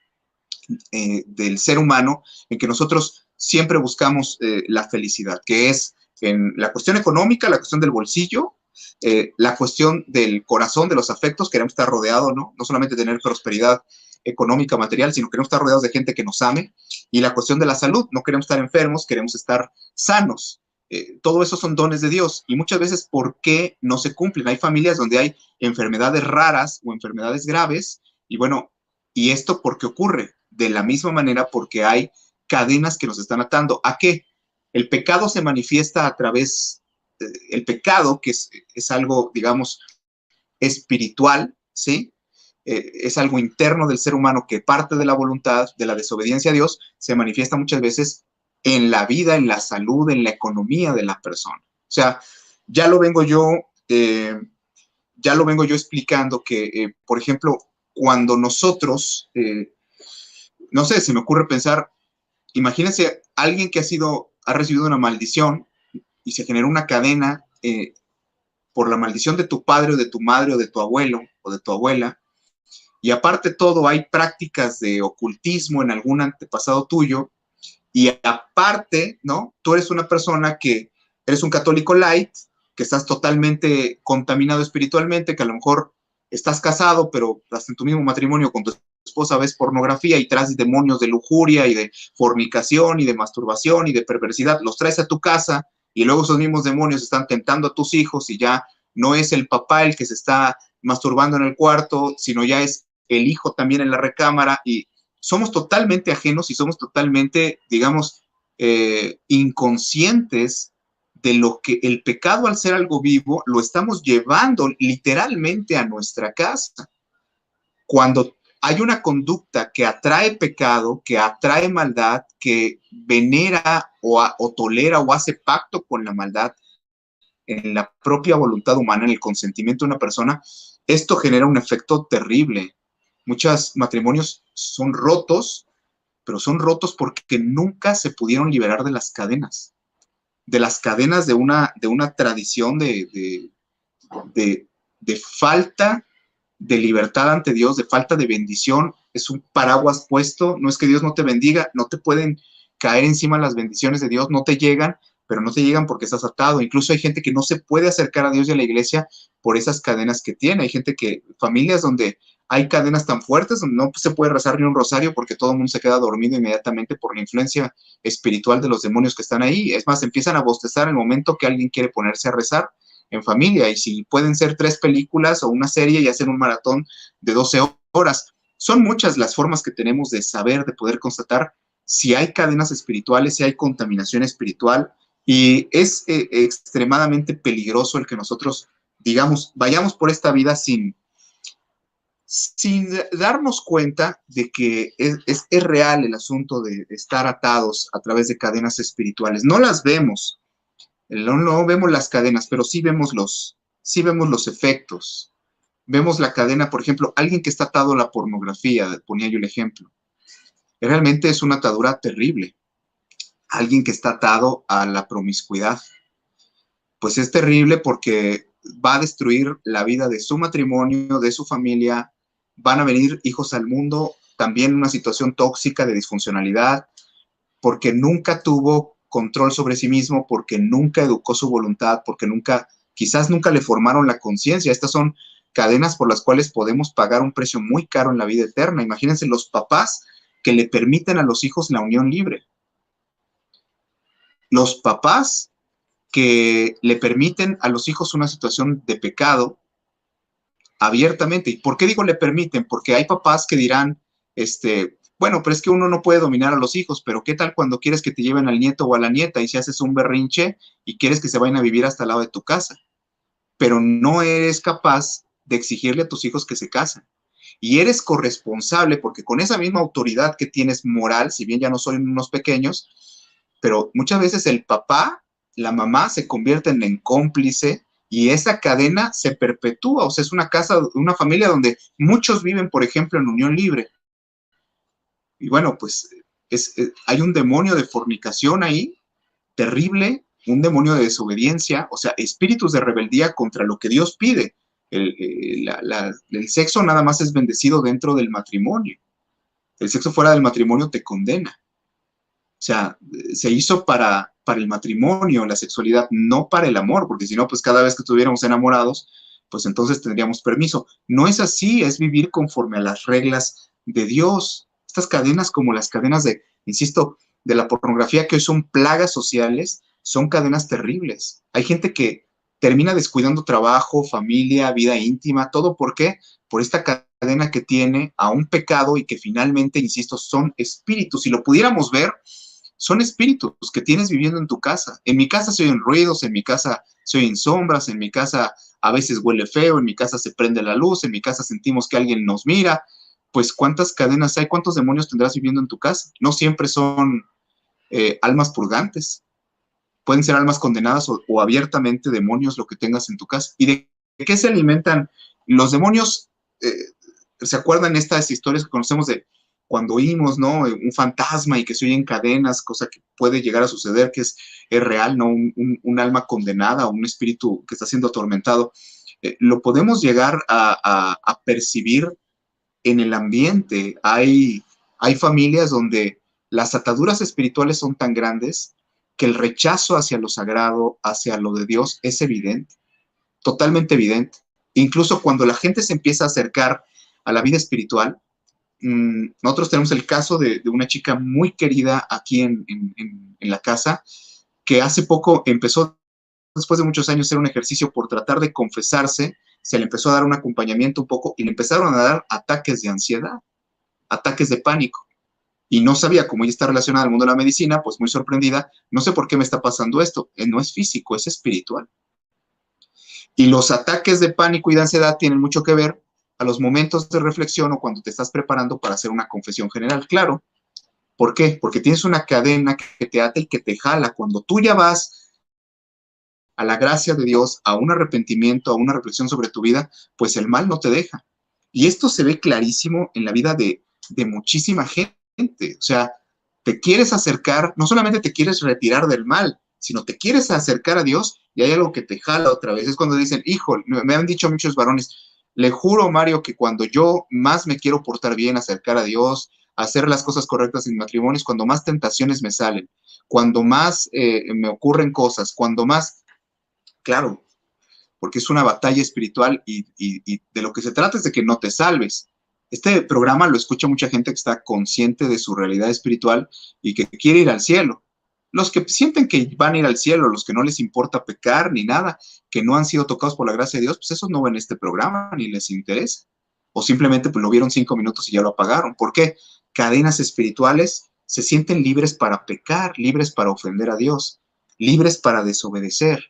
del ser humano en que nosotros siempre buscamos la felicidad, que es en la cuestión económica, la cuestión del bolsillo, la cuestión del corazón, de los afectos, queremos estar rodeados, ¿no? No solamente tener prosperidad económica, material, sino queremos estar rodeados de gente que nos ame, y la cuestión de la salud, no queremos estar enfermos, queremos estar sanos. Todo eso son dones de Dios, y muchas veces, ¿por qué no se cumplen? Hay familias donde hay enfermedades raras o enfermedades graves, y bueno, ¿y esto por qué ocurre? De la misma manera porque hay cadenas que nos están atando. ¿A qué? El pecado se manifiesta a través, el pecado, que es algo, digamos, espiritual, ¿sí? Es algo interno del ser humano que parte de la voluntad, de la desobediencia a Dios, se manifiesta muchas veces en la vida, en la salud, en la economía de la persona. O sea, ya lo vengo yo, explicando que, por ejemplo, cuando nosotros, no sé, se me ocurre pensar, imagínense alguien que ha recibido una maldición y se generó una cadena por la maldición de tu padre o de tu madre o de tu abuelo o de tu abuela, y aparte todo hay prácticas de ocultismo en algún antepasado tuyo, y aparte, ¿no? Tú eres una persona que eres un católico light, que estás totalmente contaminado espiritualmente, que a lo mejor estás casado, pero hasta en tu mismo matrimonio con tu esposa ves pornografía y traes demonios de lujuria y de fornicación y de masturbación y de perversidad, los traes a tu casa y luego esos mismos demonios están tentando a tus hijos y ya no es el papá el que se está masturbando en el cuarto, sino ya es el hijo también en la recámara, y somos totalmente ajenos y somos totalmente, digamos, inconscientes de lo que el pecado, al ser algo vivo, lo estamos llevando literalmente a nuestra casa. Cuando hay una conducta que atrae pecado, que atrae maldad, que venera o tolera o hace pacto con la maldad en la propia voluntad humana, en el consentimiento de una persona, esto genera un efecto terrible. Muchos matrimonios son rotos, pero son rotos porque nunca se pudieron liberar de las cadenas de una tradición de falta de libertad ante Dios, de falta de bendición. Es un paraguas puesto, no es que Dios no te bendiga, no te pueden caer encima las bendiciones de Dios, no te llegan, pero no te llegan porque estás atado. Incluso hay gente que no se puede acercar a Dios y a la iglesia por esas cadenas que tiene. Hay gente familias donde hay cadenas tan fuertes donde no se puede rezar ni un rosario porque todo el mundo se queda dormido inmediatamente por la influencia espiritual de los demonios que están ahí. Es más, empiezan a bostezar en el momento que alguien quiere ponerse a rezar en familia, y si pueden ser 3 películas o una serie y hacen un maratón de 12 horas. Son muchas las formas que tenemos de saber, de poder constatar si hay cadenas espirituales, si hay contaminación espiritual, y es extremadamente peligroso el que nosotros, digamos, vayamos por esta vida sin darnos cuenta de que es real el asunto de estar atados a través de cadenas espirituales. No las vemos, no vemos las cadenas, pero sí vemos los efectos. Vemos la cadena, por ejemplo, alguien que está atado a la pornografía, ponía yo el ejemplo. Realmente es una atadura terrible. Alguien que está atado a la promiscuidad, pues es terrible porque va a destruir la vida de su matrimonio, de su familia. Van a venir hijos al mundo, también una situación tóxica de disfuncionalidad, porque nunca tuvo control sobre sí mismo, porque nunca educó su voluntad, porque quizás nunca le formaron la conciencia. Estas son cadenas por las cuales podemos pagar un precio muy caro en la vida eterna. Imagínense los papás que le permiten a los hijos la unión libre. Los papás que le permiten a los hijos una situación de pecado abiertamente. ¿Y por qué digo le permiten? Porque hay papás que dirán, bueno, pero es que uno no puede dominar a los hijos, pero ¿qué tal cuando quieres que te lleven al nieto o a la nieta y si haces un berrinche y quieres que se vayan a vivir hasta el lado de tu casa? Pero no eres capaz de exigirle a tus hijos que se casen. Y eres corresponsable porque con esa misma autoridad que tienes moral, si bien ya no son unos pequeños, pero muchas veces el papá, la mamá se convierten en cómplice y esa cadena se perpetúa. O sea, es una familia donde muchos viven, por ejemplo, en unión libre. Y bueno, pues hay un demonio de fornicación ahí, terrible, un demonio de desobediencia, o sea, espíritus de rebeldía contra lo que Dios pide. El sexo nada más es bendecido dentro del matrimonio. El sexo fuera del matrimonio te condena. O sea, se hizo para el matrimonio, la sexualidad, no para el amor, porque si no, pues cada vez que estuviéramos enamorados, pues entonces tendríamos permiso. No es así, es vivir conforme a las reglas de Dios. Estas cadenas como las cadenas insisto, de la pornografía, que hoy son plagas sociales, son cadenas terribles. Hay gente que termina descuidando trabajo, familia, vida íntima, todo. ¿Por qué? Por esta cadena que tiene a un pecado y que finalmente, insisto, son espíritus. Si lo pudiéramos ver, son espíritus que tienes viviendo en tu casa. En mi casa se oyen ruidos, en mi casa se oyen sombras, en mi casa a veces huele feo, en mi casa se prende la luz, en mi casa sentimos que alguien nos mira. Pues ¿cuántas cadenas hay? ¿Cuántos demonios tendrás viviendo en tu casa? No siempre son almas purgantes. Pueden ser almas condenadas o abiertamente demonios lo que tengas en tu casa. ¿Y de qué se alimentan los demonios? ¿Se acuerdan estas historias que conocemos de cuando oímos, ¿no? Un fantasma y que se oyen cadenas, cosa que puede llegar a suceder, que es real, ¿no? Un alma condenada o un espíritu que está siendo atormentado. Lo podemos llegar a percibir en el ambiente. Hay familias donde las ataduras espirituales son tan grandes que el rechazo hacia lo sagrado, hacia lo de Dios, es evidente, totalmente evidente. Incluso cuando la gente se empieza a acercar a la vida espiritual, nosotros tenemos el caso de una chica muy querida aquí en la casa, que hace poco empezó, después de muchos años, a hacer un ejercicio por tratar de confesarse. Se le empezó a dar un acompañamiento un poco y le empezaron a dar ataques de ansiedad, ataques de pánico. Y no sabía, cómo ella está relacionada al mundo de la medicina, pues muy sorprendida, no sé por qué me está pasando esto. No es físico, es espiritual. Y los ataques de pánico y de ansiedad tienen mucho que ver a los momentos de reflexión o cuando te estás preparando para hacer una confesión general. Claro. ¿Por qué? Porque tienes una cadena que te ata y que te jala. Cuando tú ya vas a la gracia de Dios, a un arrepentimiento, a una reflexión sobre tu vida, pues el mal no te deja. Y esto se ve clarísimo en la vida de muchísima gente. O sea, te quieres acercar, no solamente te quieres retirar del mal, sino te quieres acercar a Dios y hay algo que te jala otra vez. Es cuando dicen, hijo, me han dicho muchos varones, le juro, Mario, que cuando yo más me quiero portar bien, acercar a Dios, hacer las cosas correctas en mi matrimonio, es cuando más tentaciones me salen. cuando más me ocurren cosas, cuando más, claro, porque es una batalla espiritual y de lo que se trata es de que no te salves. Este programa lo escucha mucha gente que está consciente de su realidad espiritual y que quiere ir al cielo. Los que sienten que van a ir al cielo, los que no les importa pecar ni nada, que no han sido tocados por la gracia de Dios, pues esos no ven este programa ni les interesa. O simplemente pues, lo vieron 5 minutos y ya lo apagaron. ¿Por qué? Cadenas espirituales se sienten libres para pecar, libres para ofender a Dios, libres para desobedecer.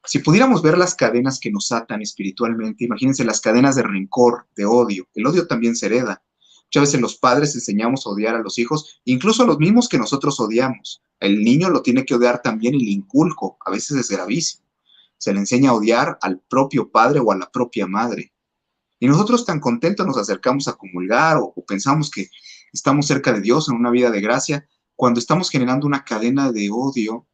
Si pudiéramos ver las cadenas que nos atan espiritualmente, imagínense las cadenas de rencor, de odio. El odio también se hereda. Muchas veces los padres enseñamos a odiar a los hijos, incluso a los mismos que nosotros odiamos. El niño lo tiene que odiar también y le inculco. A veces es gravísimo. Se le enseña a odiar al propio padre o a la propia madre. Y nosotros tan contentos nos acercamos a comulgar o pensamos que estamos cerca de Dios en una vida de gracia, cuando estamos generando una cadena de odio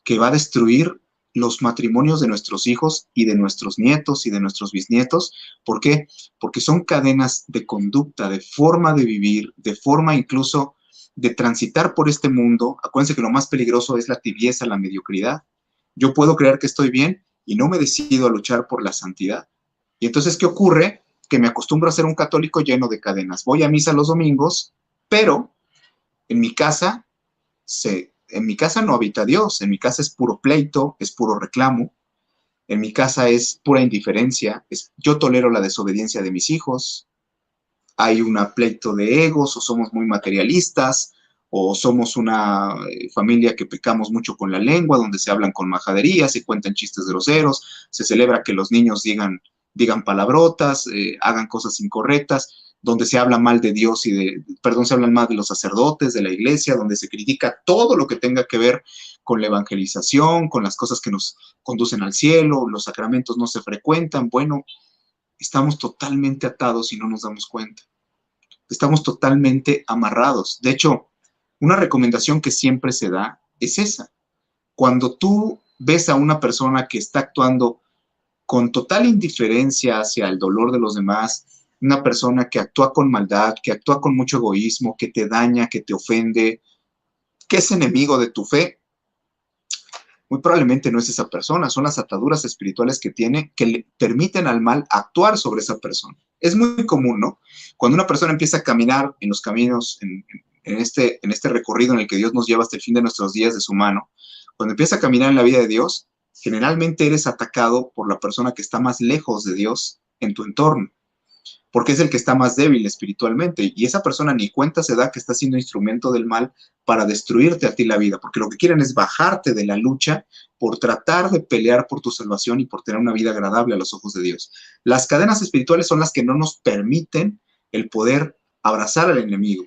que va a destruir los matrimonios de nuestros hijos y de nuestros nietos y de nuestros bisnietos. ¿Por qué? Porque son cadenas de conducta, de forma de vivir, de forma incluso de transitar por este mundo. Acuérdense que lo más peligroso es la tibieza, la mediocridad. Yo puedo creer que estoy bien y no me decido a luchar por la santidad. Y entonces, ¿qué ocurre? Que me acostumbro a ser un católico lleno de cadenas. Voy a misa los domingos, pero en mi casa en mi casa no habita Dios, en mi casa es puro pleito, es puro reclamo, en mi casa es pura indiferencia, yo tolero la desobediencia de mis hijos, hay un pleito de egos, o somos muy materialistas, o somos una familia que pecamos mucho con la lengua, donde se hablan con majaderías, se cuentan chistes groseros, se celebra que los niños digan palabrotas, hagan cosas incorrectas, donde se habla mal de Dios se hablan mal de los sacerdotes, de la iglesia, donde se critica todo lo que tenga que ver con la evangelización, con las cosas que nos conducen al cielo, los sacramentos no se frecuentan. Bueno, estamos totalmente atados y no nos damos cuenta. Estamos totalmente amarrados. De hecho, una recomendación que siempre se da es esa. Cuando tú ves a una persona que está actuando con total indiferencia hacia el dolor de los demás, una persona que actúa con maldad, que actúa con mucho egoísmo, que te daña, que te ofende, que es enemigo de tu fe, muy probablemente no es esa persona, son las ataduras espirituales que tiene que le permiten al mal actuar sobre esa persona. Es muy común, ¿no? Cuando una persona empieza a caminar en los caminos, en este recorrido en el que Dios nos lleva hasta el fin de nuestros días de su mano, cuando empieza a caminar en la vida de Dios, generalmente eres atacado por la persona que está más lejos de Dios en tu entorno, porque es el que está más débil espiritualmente, y esa persona ni cuenta se da que está siendo instrumento del mal para destruirte a ti la vida, porque lo que quieren es bajarte de la lucha por tratar de pelear por tu salvación y por tener una vida agradable a los ojos de Dios. Las cadenas espirituales son las que no nos permiten el poder abrazar al enemigo.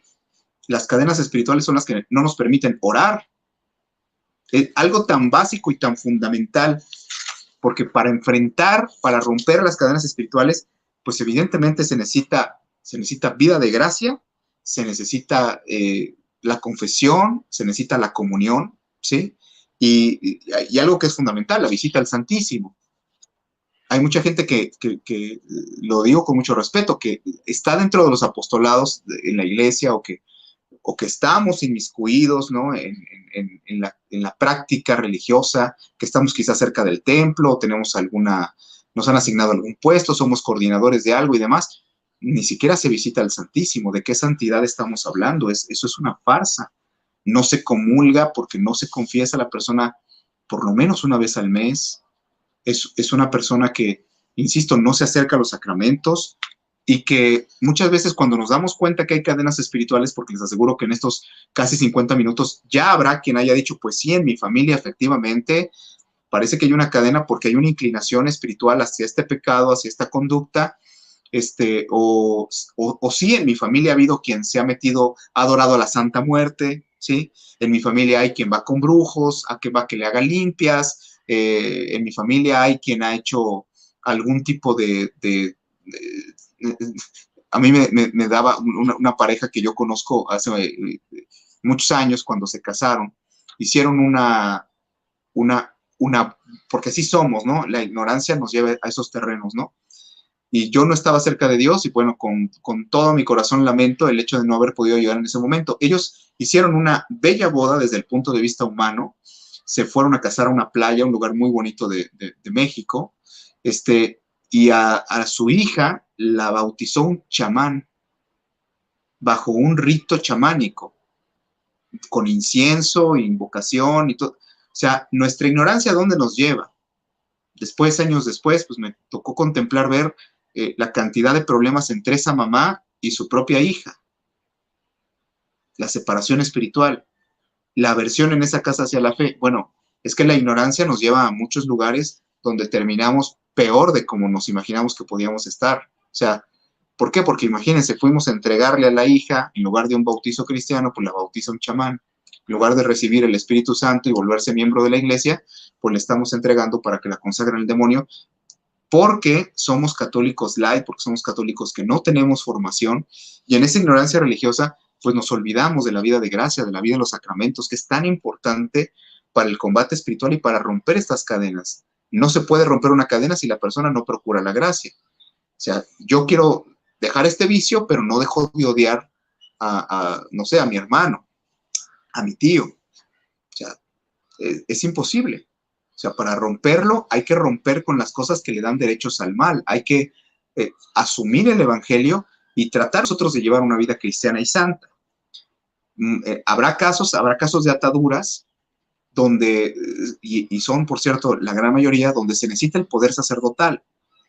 Las cadenas espirituales son las que no nos permiten orar. Algo tan básico y tan fundamental, porque para romper las cadenas espirituales, pues evidentemente se necesita vida de gracia, se necesita la confesión, se necesita la comunión, ¿sí? Y algo que es fundamental, la visita al Santísimo. Hay mucha gente que lo digo con mucho respeto, que está dentro de los apostolados en la iglesia o que estamos inmiscuidos, ¿no? en la práctica religiosa, que estamos quizás cerca del templo, nos han asignado algún puesto, somos coordinadores de algo y demás, ni siquiera se visita al Santísimo. ¿De qué santidad estamos hablando? Eso es una farsa. No se comulga porque no se confiesa a la persona por lo menos una vez al mes. Es una persona que, insisto, no se acerca a los sacramentos, y que muchas veces cuando nos damos cuenta que hay cadenas espirituales, porque les aseguro que en estos casi 50 minutos ya habrá quien haya dicho, pues sí, en mi familia efectivamente parece que hay una cadena porque hay una inclinación espiritual hacia este pecado, hacia esta conducta, o sí, en mi familia ha habido quien se ha metido, ha adorado a la Santa Muerte, ¿sí? En mi familia hay quien va con brujos, a que va que le haga limpias, en mi familia hay quien ha hecho algún tipo a mí me daba una pareja que yo conozco hace muchos años, cuando se casaron, hicieron porque así somos, ¿no? La ignorancia nos lleva a esos terrenos, ¿no? y yo no estaba cerca de Dios y bueno, con todo mi corazón lamento el hecho de no haber podido llegar en ese momento. Ellos hicieron una bella boda desde el punto de vista humano, se fueron a casar a una playa, un lugar muy bonito de México, y a su hija la bautizó un chamán bajo un rito chamánico, con incienso, invocación y todo. O sea, nuestra ignorancia, ¿a dónde nos lleva? Después, años después, pues me tocó contemplar, ver la cantidad de problemas entre esa mamá y su propia hija, la separación espiritual, la aversión en esa casa hacia la fe. Bueno, es que la ignorancia nos lleva a muchos lugares donde terminamos peor de como nos imaginamos que podíamos estar. O sea, ¿por qué? Porque imagínense, fuimos a entregarle a la hija, en lugar de un bautizo cristiano, pues la bautiza un chamán. En lugar de recibir el Espíritu Santo y volverse miembro de la iglesia, pues le estamos entregando para que la consagren al demonio, porque somos católicos light, porque somos católicos que no tenemos formación, y en esa ignorancia religiosa, pues nos olvidamos de la vida de gracia, de la vida de los sacramentos, que es tan importante para el combate espiritual y para romper estas cadenas. No se puede romper una cadena si la persona no procura la gracia. O sea, yo quiero dejar este vicio, pero no dejo de odiar no sé, a mi hermano, a mi tío. O sea, es imposible. O sea, para romperlo hay que romper con las cosas que le dan derechos al mal. Hay que asumir el evangelio y tratar nosotros de llevar una vida cristiana y santa. Habrá casos de ataduras donde, y son, por cierto, la gran mayoría, donde se necesita el poder sacerdotal.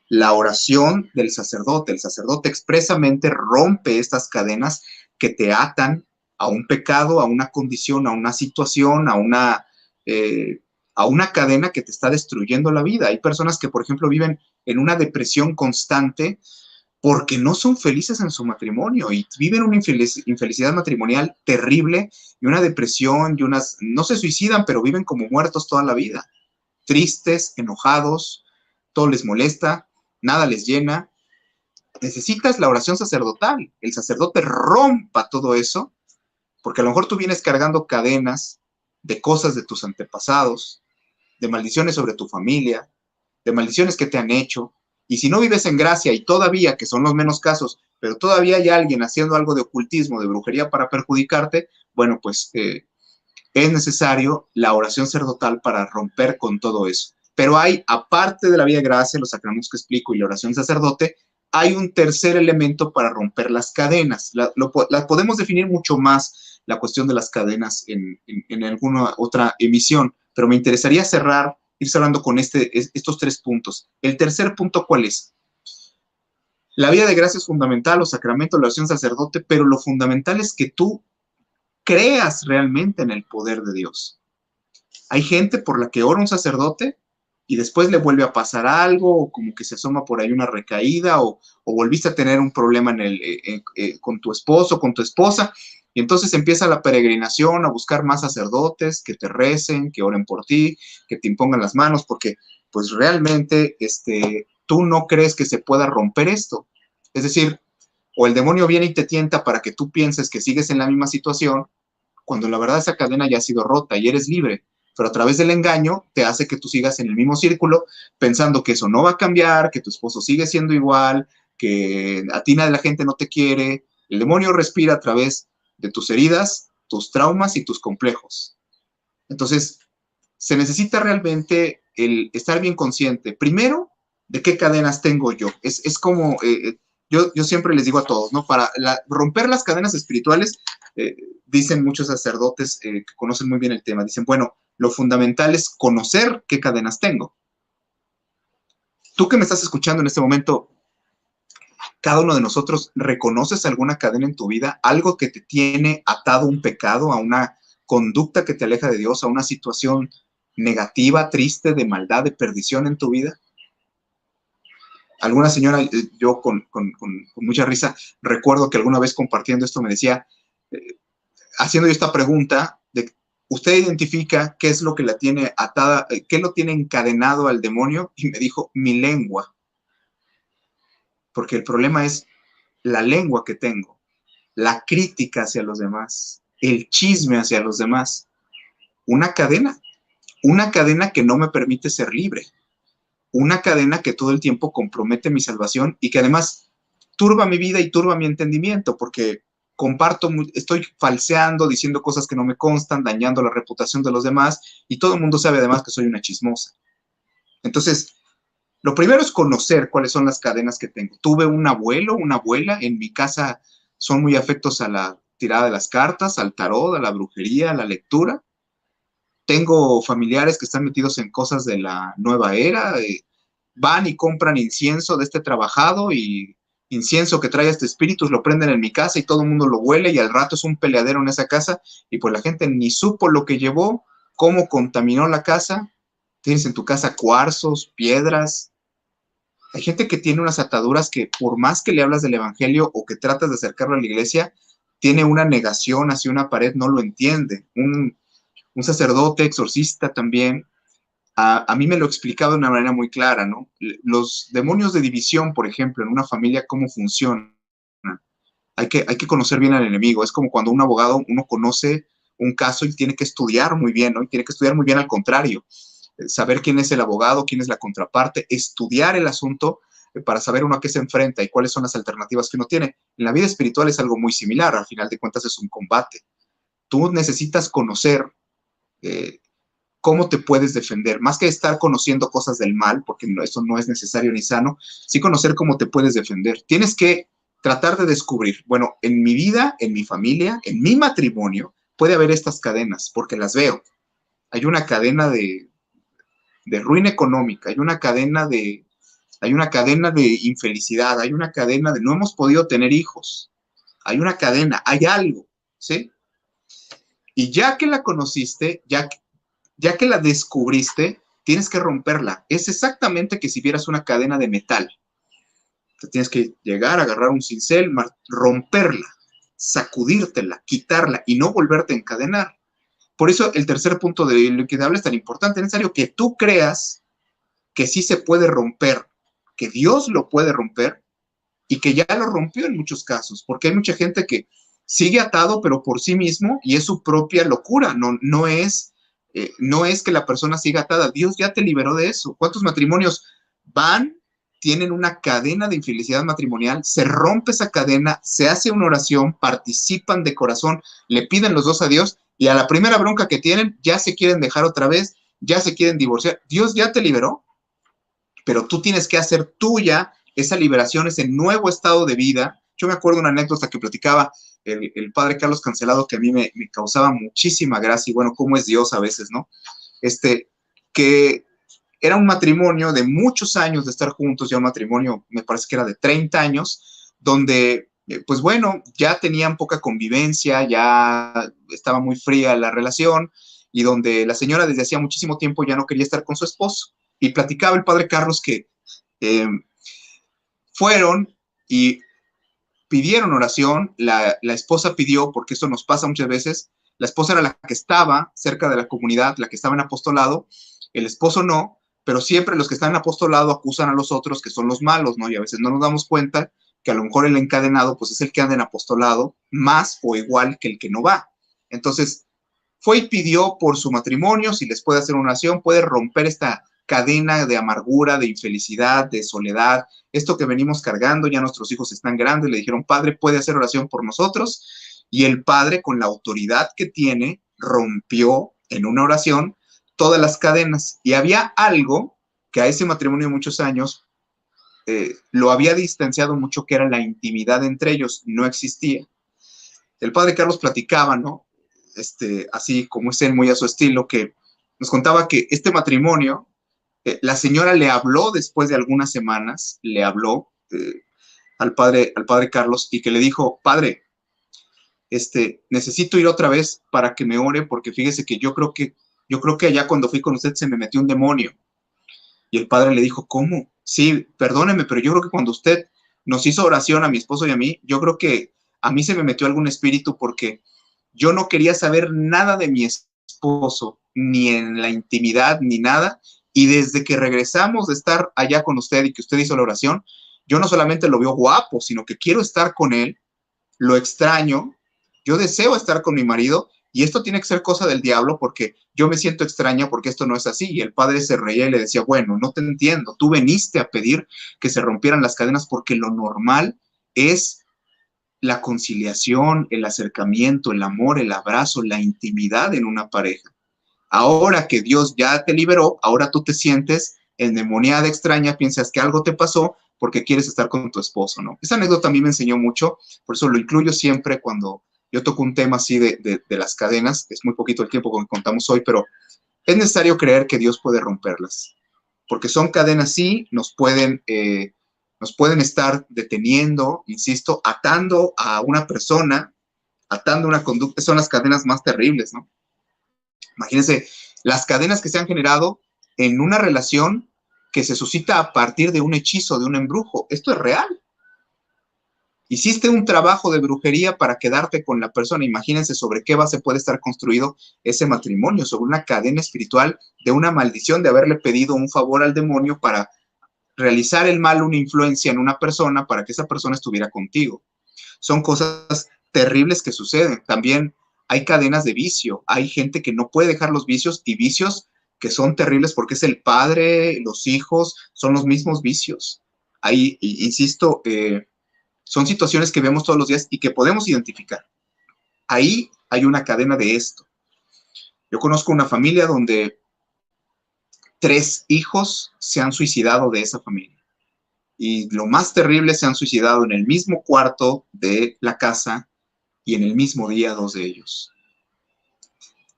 La oración del sacerdote. El sacerdote expresamente rompe estas cadenas que te atan a un pecado, a una condición, a una situación, a una cadena que te está destruyendo la vida. Hay personas que, por ejemplo, viven en una depresión constante porque no son felices en su matrimonio y viven una infelicidad matrimonial terrible y una depresión y no se suicidan, pero viven como muertos toda la vida. Tristes, enojados, todo les molesta, nada les llena. Necesitas la oración sacerdotal. El sacerdote rompa todo eso, porque a lo mejor tú vienes cargando cadenas de cosas de tus antepasados, de maldiciones sobre tu familia, de maldiciones que te han hecho. Y si no vives en gracia y todavía, que son los menos casos, pero todavía hay alguien haciendo algo de ocultismo, de brujería para perjudicarte, bueno, pues es necesario la oración sacerdotal para romper con todo eso. Pero hay, aparte de la vida de gracia, los sacramentos que explico y la oración sacerdote, hay un tercer elemento para romper las cadenas. La podemos definir mucho más, la cuestión de las cadenas, en alguna otra emisión, pero me interesaría ir cerrando con estos 3 puntos. El tercer punto, ¿cuál es? La vida de gracia es fundamental, los sacramentos, la oración sacerdote, pero lo fundamental es que tú creas realmente en el poder de Dios. Hay gente por la que ora un sacerdote y después le vuelve a pasar algo, o como que se asoma por ahí una recaída, o volviste a tener un problema con tu esposo, con tu esposa, y entonces empieza la peregrinación a buscar más sacerdotes que te recen, que oren por ti, que te impongan las manos, porque pues realmente tú no crees que se pueda romper esto. Es decir, o el demonio viene y te tienta para que tú pienses que sigues en la misma situación, cuando la verdad esa cadena ya ha sido rota y eres libre, pero a través del engaño te hace que tú sigas en el mismo círculo, pensando que eso no va a cambiar, que tu esposo sigue siendo igual, que a ti la gente no te quiere. El demonio respira a través de tus heridas, tus traumas y tus complejos. Entonces, se necesita realmente el estar bien consciente, primero, de qué cadenas tengo yo. Es como, yo siempre les digo a todos, ¿no? Para romper las cadenas espirituales, dicen muchos sacerdotes que conocen muy bien el tema, dicen, bueno, lo fundamental es conocer qué cadenas tengo. Tú que me estás escuchando en este momento, cada uno de nosotros, ¿reconoces alguna cadena en tu vida? Algo que te tiene atado a un pecado, a una conducta que te aleja de Dios, a una situación negativa, triste, de maldad, de perdición en tu vida. Alguna señora, yo con mucha risa, recuerdo que alguna vez compartiendo esto me decía, haciendo yo esta pregunta, de ¿usted identifica qué es lo que la tiene atada, qué lo tiene encadenado al demonio? Y me dijo, mi lengua. Porque el problema es la lengua que tengo, la crítica hacia los demás, el chisme hacia los demás. Una cadena que no me permite ser libre. una cadena que todo el tiempo compromete mi salvación y que además turba mi vida y turba mi entendimiento, porque estoy falseando, diciendo cosas que no me constan, dañando la reputación de los demás, y todo el mundo sabe además que soy una chismosa. Entonces, lo primero es conocer cuáles son las cadenas que tengo. Tuve un abuelo, una abuela, en mi casa son muy afectos a la tirada de las cartas, al tarot, a la brujería, a la lectura. Tengo familiares que están metidos en cosas de la nueva era, van y compran incienso de este trabajado y incienso que trae este espíritu, lo prenden en mi casa y todo el mundo lo huele y al rato es un peleadero en esa casa y pues la gente ni supo lo que llevó, cómo contaminó la casa. Tienes en tu casa cuarzos, piedras. Hay gente que tiene unas ataduras que por más que le hablas del evangelio o que tratas de acercarlo a la iglesia, tiene una negación hacia una pared, no lo entiende. Un sacerdote, exorcista también, a mí me lo explicaba de una manera muy clara, ¿no? Los demonios de división, por ejemplo, en una familia, ¿cómo funcionan? Hay que conocer bien al enemigo. Es como cuando un abogado, uno conoce un caso y tiene que estudiar muy bien, ¿no? Y tiene que estudiar muy bien al contrario. Saber quién es el abogado, quién es la contraparte, estudiar el asunto para saber uno a qué se enfrenta y cuáles son las alternativas que uno tiene. En la vida espiritual es algo muy similar, al final de cuentas es un combate. Tú necesitas conocer cómo te puedes defender, más que estar conociendo cosas del mal, porque eso no es necesario ni sano, sí conocer cómo te puedes defender. Tienes que tratar de descubrir, bueno, en mi vida, en mi familia, en mi matrimonio, puede haber estas cadenas, porque las veo. Hay una cadena de ruina económica, hay una cadena de infelicidad, hay una cadena de no hemos podido tener hijos, hay una cadena, hay algo, ¿sí? Y ya que la conociste, ya que la descubriste, tienes que romperla. Es exactamente que si vieras una cadena de metal. Te tienes que llegar, agarrar un cincel, romperla, sacudírtela, quitarla y no volverte a encadenar. Por eso el tercer punto de lo que te hablo es tan importante. Es necesario que tú creas que sí se puede romper, que Dios lo puede romper y que ya lo rompió en muchos casos, porque hay mucha gente que sigue atado, pero por sí mismo y es su propia locura, no es que la persona siga atada, Dios ya te liberó de eso. ¿Cuántos matrimonios tienen una cadena de infelicidad matrimonial, se rompe esa cadena, se hace una oración, participan de corazón, le piden los dos a Dios y a la primera bronca que tienen ya se quieren dejar otra vez, ya se quieren divorciar? Dios ya te liberó, pero tú tienes que hacer tuya esa liberación, ese nuevo estado de vida. Yo me acuerdo una anécdota que platicaba el padre Carlos Cancelado, que a mí me causaba muchísima gracia, y bueno, cómo es Dios a veces, ¿no? Que era un matrimonio de muchos años de estar juntos, ya un matrimonio, me parece que era de 30 años, donde, pues bueno, ya tenían poca convivencia, ya estaba muy fría la relación, y donde la señora desde hacía muchísimo tiempo ya no quería estar con su esposo. Y platicaba el padre Carlos que fueron y pidieron oración, la esposa pidió, porque eso nos pasa muchas veces, la esposa era la que estaba cerca de la comunidad, la que estaba en apostolado, el esposo no, pero siempre los que están en apostolado acusan a los otros que son los malos, ¿no? Y a veces no nos damos cuenta que a lo mejor el encadenado, pues es el que anda en apostolado, más o igual que el que no va. Entonces, fue y pidió por su matrimonio, si les puede hacer una oración, puede romper esta cadena de amargura, de infelicidad, de soledad, esto que venimos cargando. Ya nuestros hijos están grandes, le dijeron, padre, ¿puede hacer oración por nosotros? Y el padre, con la autoridad que tiene, rompió en una oración todas las cadenas. Y había algo que a ese matrimonio de muchos años lo había distanciado mucho, que era la intimidad entre ellos, no existía. El padre Carlos platicaba, ¿no? Así como es él, muy a su estilo, que nos contaba que este matrimonio, la señora le habló después de algunas semanas, le habló al padre Carlos y que le dijo, padre, necesito ir otra vez para que me ore, porque fíjese que yo creo que allá cuando fui con usted se me metió un demonio. Y el padre le dijo, ¿cómo? Sí, perdóneme, pero yo creo que cuando usted nos hizo oración a mi esposo y a mí, yo creo que a mí se me metió algún espíritu, porque yo no quería saber nada de mi esposo, ni en la intimidad, ni nada. Y desde que regresamos de estar allá con usted y que usted hizo la oración, yo no solamente lo veo guapo, sino que quiero estar con él, lo extraño, yo deseo estar con mi marido, y esto tiene que ser cosa del diablo porque yo me siento extraña porque esto no es así. Y el padre se reía y le decía, bueno, no te entiendo, tú veniste a pedir que se rompieran las cadenas porque lo normal es la conciliación, el acercamiento, el amor, el abrazo, la intimidad en una pareja. Ahora que Dios ya te liberó, ahora tú te sientes endemoniada, extraña, piensas que algo te pasó porque quieres estar con tu esposo, ¿no? Esa anécdota a mí me enseñó mucho, por eso lo incluyo siempre cuando yo toco un tema así de las cadenas. Es muy poquito el tiempo que contamos hoy, pero es necesario creer que Dios puede romperlas, porque son cadenas, sí, nos pueden estar deteniendo, insisto, atando a una persona, atando una conducta. Son las cadenas más terribles, ¿no? Imagínense las cadenas que se han generado en una relación que se suscita a partir de un hechizo, de un embrujo. Esto es real. Hiciste un trabajo de brujería para quedarte con la persona. Imagínense sobre qué base puede estar construido ese matrimonio, sobre una cadena espiritual de una maldición de haberle pedido un favor al demonio para realizar el mal, una influencia en una persona para que esa persona estuviera contigo. Son cosas terribles que suceden. También hay cadenas de vicio. Hay gente que no puede dejar los vicios, y vicios que son terribles porque es el padre, los hijos, son los mismos vicios. Ahí, insisto, son situaciones que vemos todos los días y que podemos identificar. Ahí hay una cadena de esto. Yo conozco una familia donde 3 hijos se han suicidado de esa familia. Y lo más terrible, se han suicidado en el mismo cuarto de la casa y en el mismo día 2 de ellos.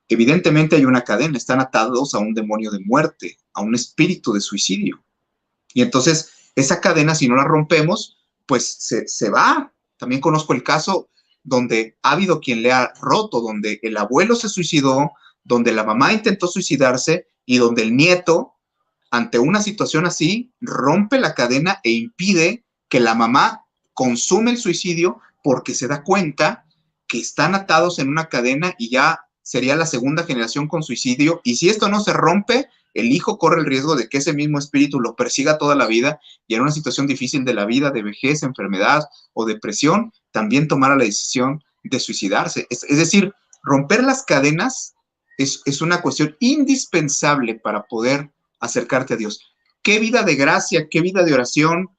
Evidentemente hay una cadena, están atados a un demonio de muerte, a un espíritu de suicidio. Y entonces esa cadena, si no la rompemos, pues se va. También conozco el caso donde ha habido quien le ha roto, donde el abuelo se suicidó, donde la mamá intentó suicidarse y donde el nieto, ante una situación así, rompe la cadena e impide que la mamá consume el suicidio porque se da cuenta que están atados en una cadena y ya sería la segunda generación con suicidio. Y si esto no se rompe, el hijo corre el riesgo de que ese mismo espíritu lo persiga toda la vida y en una situación difícil de la vida, de vejez, enfermedad o depresión, también tomara la decisión de suicidarse. Es decir, romper las cadenas es una cuestión indispensable para poder acercarte a Dios. Qué vida de gracia, qué vida de oración,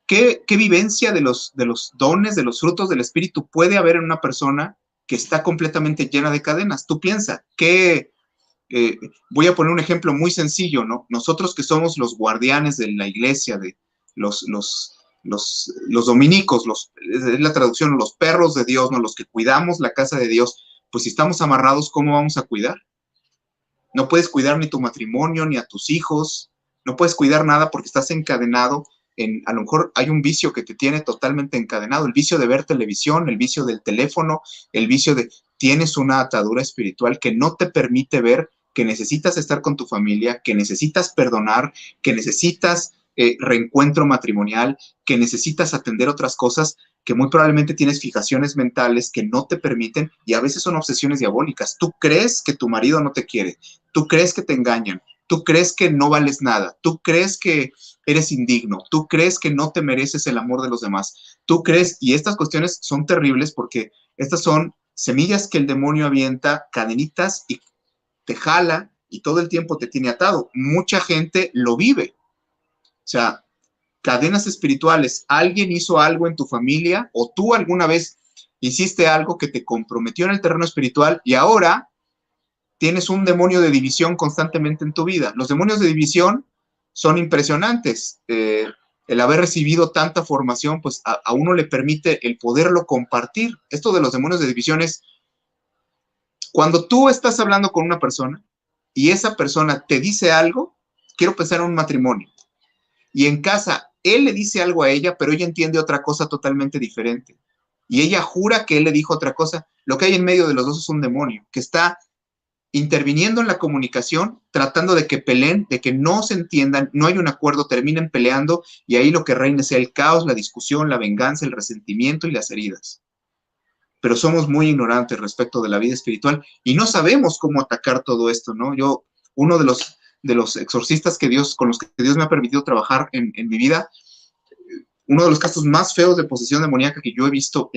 qué vivencia de los dones, de los frutos del Espíritu puede haber en una persona que está completamente llena de cadenas. Tú piensas que, voy a poner un ejemplo muy sencillo, ¿no? Nosotros que somos los guardianes de la iglesia, de los dominicos, es la traducción, los perros de Dios, ¿no? Los que cuidamos la casa de Dios, pues si estamos amarrados, ¿cómo vamos a cuidar? No puedes cuidar ni tu matrimonio, ni a tus hijos, no puedes cuidar nada porque estás encadenado a lo mejor hay un vicio que te tiene totalmente encadenado, el vicio de ver televisión, el vicio del teléfono, el vicio tienes una atadura espiritual que no te permite ver que necesitas estar con tu familia, que necesitas perdonar, que necesitas reencuentro matrimonial, que necesitas atender otras cosas, que muy probablemente tienes fijaciones mentales que no te permiten y a veces son obsesiones diabólicas. Tú crees que tu marido no te quiere, tú crees que te engañan, tú crees que no vales nada, tú crees que eres indigno, tú crees que no te mereces el amor de los demás, tú crees, y estas cuestiones son terribles porque estas son semillas que el demonio avienta, cadenitas, y te jala y todo el tiempo te tiene atado. Mucha gente lo vive. O sea, cadenas espirituales. Alguien hizo algo en tu familia o tú alguna vez hiciste algo que te comprometió en el terreno espiritual y ahora tienes un demonio de división constantemente en tu vida. Los demonios de división son impresionantes. El haber recibido tanta formación, pues a uno le permite el poderlo compartir. Esto de los demonios de división es cuando tú estás hablando con una persona y esa persona te dice algo. Quiero pensar en un matrimonio. Y en casa, él le dice algo a ella, pero ella entiende otra cosa totalmente diferente. Y ella jura que él le dijo otra cosa. Lo que hay en medio de los dos es un demonio que está interviniendo en la comunicación, tratando de que peleen, de que no se entiendan, no hay un acuerdo, terminen peleando y ahí lo que reine sea el caos, la discusión, la venganza, el resentimiento y las heridas. Pero somos muy ignorantes respecto de la vida espiritual y no sabemos cómo atacar todo esto, ¿no? Uno de los exorcistas con los que Dios me ha permitido trabajar en mi vida, uno de los casos más feos de posesión demoníaca que yo he visto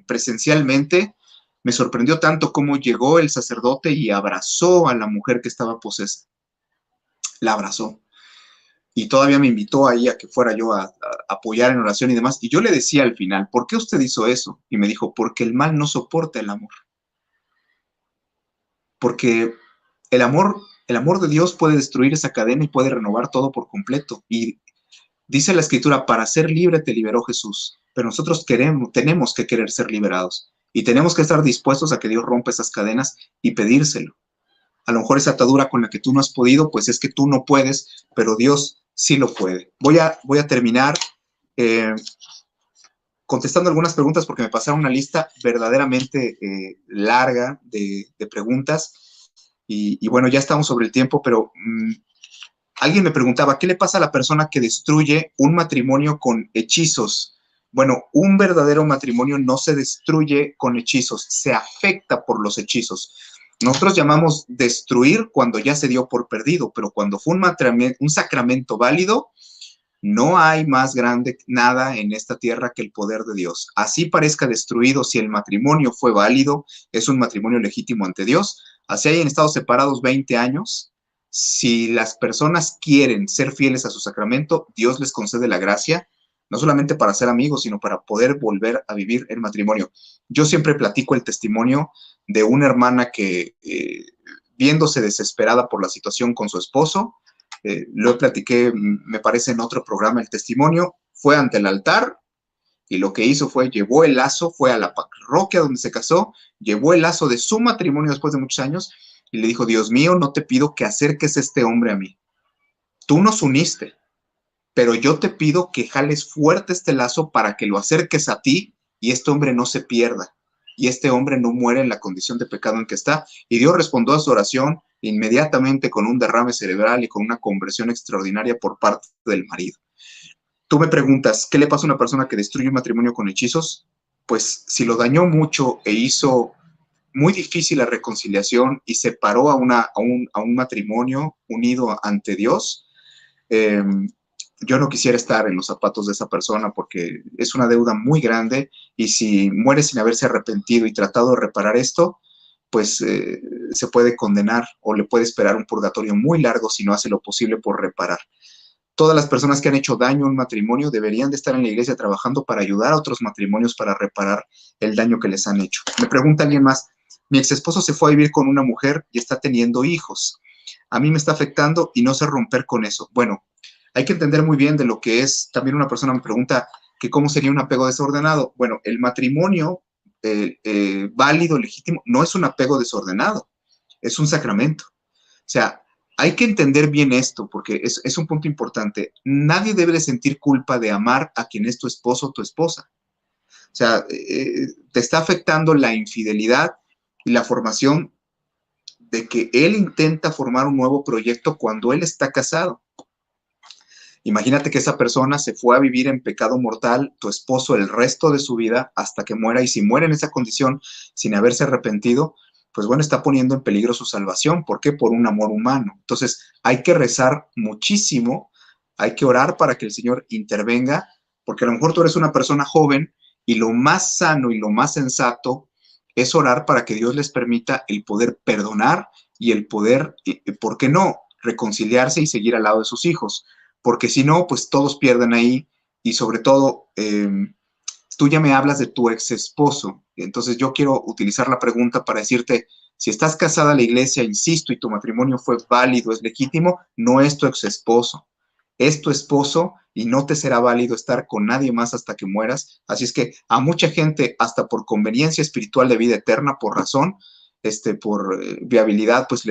presencialmente Me sorprendió tanto cómo llegó el sacerdote y abrazó a la mujer que estaba posesa. La abrazó. Y todavía me invitó ahí a que fuera yo a apoyar en oración y demás. Y yo le decía al final, ¿por qué usted hizo eso? Y me dijo, porque el mal no soporta el amor. Porque el amor de Dios puede destruir esa cadena y puede renovar todo por completo. Y dice la Escritura, para ser libre te liberó Jesús. Pero nosotros tenemos que querer ser liberados. Y tenemos que estar dispuestos a que Dios rompa esas cadenas y pedírselo. A lo mejor esa atadura con la que tú no has podido, pues es que tú no puedes, pero Dios sí lo puede. Voy a terminar eh, contestando algunas preguntas porque me pasaron una lista verdaderamente larga de preguntas y bueno, ya estamos sobre el tiempo, pero alguien me preguntaba, ¿qué le pasa a la persona que destruye un matrimonio con hechizos? Bueno, un verdadero matrimonio no se destruye con hechizos, se afecta por los hechizos. Nosotros llamamos destruir cuando ya se dio por perdido, pero cuando fue un sacramento válido, no hay más grande nada en esta tierra que el poder de Dios. Así parezca destruido, si el matrimonio fue válido, es un matrimonio legítimo ante Dios. Así hayan estado separados 20 años, si las personas quieren ser fieles a su sacramento, Dios les concede la gracia, no solamente para ser amigos, sino para poder volver a vivir el matrimonio. Yo siempre platico el testimonio de una hermana que, viéndose desesperada por la situación con su esposo, lo platiqué, me parece, en otro programa, el testimonio, fue ante el altar y lo que hizo fue, llevó el lazo, fue a la parroquia donde se casó, llevó el lazo de su matrimonio después de muchos años y le dijo, Dios mío, no te pido que acerques a este hombre a mí. Tú nos uniste, pero yo te pido que jales fuerte este lazo para que lo acerques a ti y este hombre no se pierda y este hombre no muere en la condición de pecado en que está. Y Dios respondió a su oración inmediatamente con un derrame cerebral y con una conversión extraordinaria por parte del marido. Tú me preguntas, ¿qué le pasa a una persona que destruye un matrimonio con hechizos? Pues si lo dañó mucho e hizo muy difícil la reconciliación y separó a un matrimonio unido ante Dios, eh, yo no quisiera estar en los zapatos de esa persona porque es una deuda muy grande y si muere sin haberse arrepentido y tratado de reparar esto, pues se puede condenar o le puede esperar un purgatorio muy largo si no hace lo posible por reparar. Todas las personas que han hecho daño a un matrimonio deberían de estar en la iglesia trabajando para ayudar a otros matrimonios para reparar el daño que les han hecho. Me pregunta alguien más, mi ex esposo se fue a vivir con una mujer y está teniendo hijos. A mí me está afectando y no sé romper con eso. Bueno, hay que entender muy bien de lo que es. También una persona me pregunta que cómo sería un apego desordenado. Bueno, el matrimonio válido, legítimo, no es un apego desordenado, es un sacramento. O sea, hay que entender bien esto porque es un punto importante. Nadie debe de sentir culpa de amar a quien es tu esposo o tu esposa. O sea, te está afectando la infidelidad y la formación de que él intenta formar un nuevo proyecto cuando él está casado. Imagínate que esa persona se fue a vivir en pecado mortal, tu esposo el resto de su vida hasta que muera, y si muere en esa condición sin haberse arrepentido, pues bueno, está poniendo en peligro su salvación. ¿Por qué? Por un amor humano. Entonces, hay que rezar muchísimo, hay que orar para que el Señor intervenga, porque a lo mejor tú eres una persona joven y lo más sano y lo más sensato es orar para que Dios les permita el poder perdonar y el poder, ¿por qué no?, reconciliarse y seguir al lado de sus hijos, porque si no, pues todos pierden ahí y sobre todo, tú ya me hablas de tu ex esposo, entonces yo quiero utilizar la pregunta para decirte, si estás casada a la iglesia, insisto, y tu matrimonio fue válido, es legítimo, no es tu ex esposo, es tu esposo y no te será válido estar con nadie más hasta que mueras. Así es que a mucha gente, hasta por conveniencia espiritual de vida eterna, por razón, por viabilidad, pues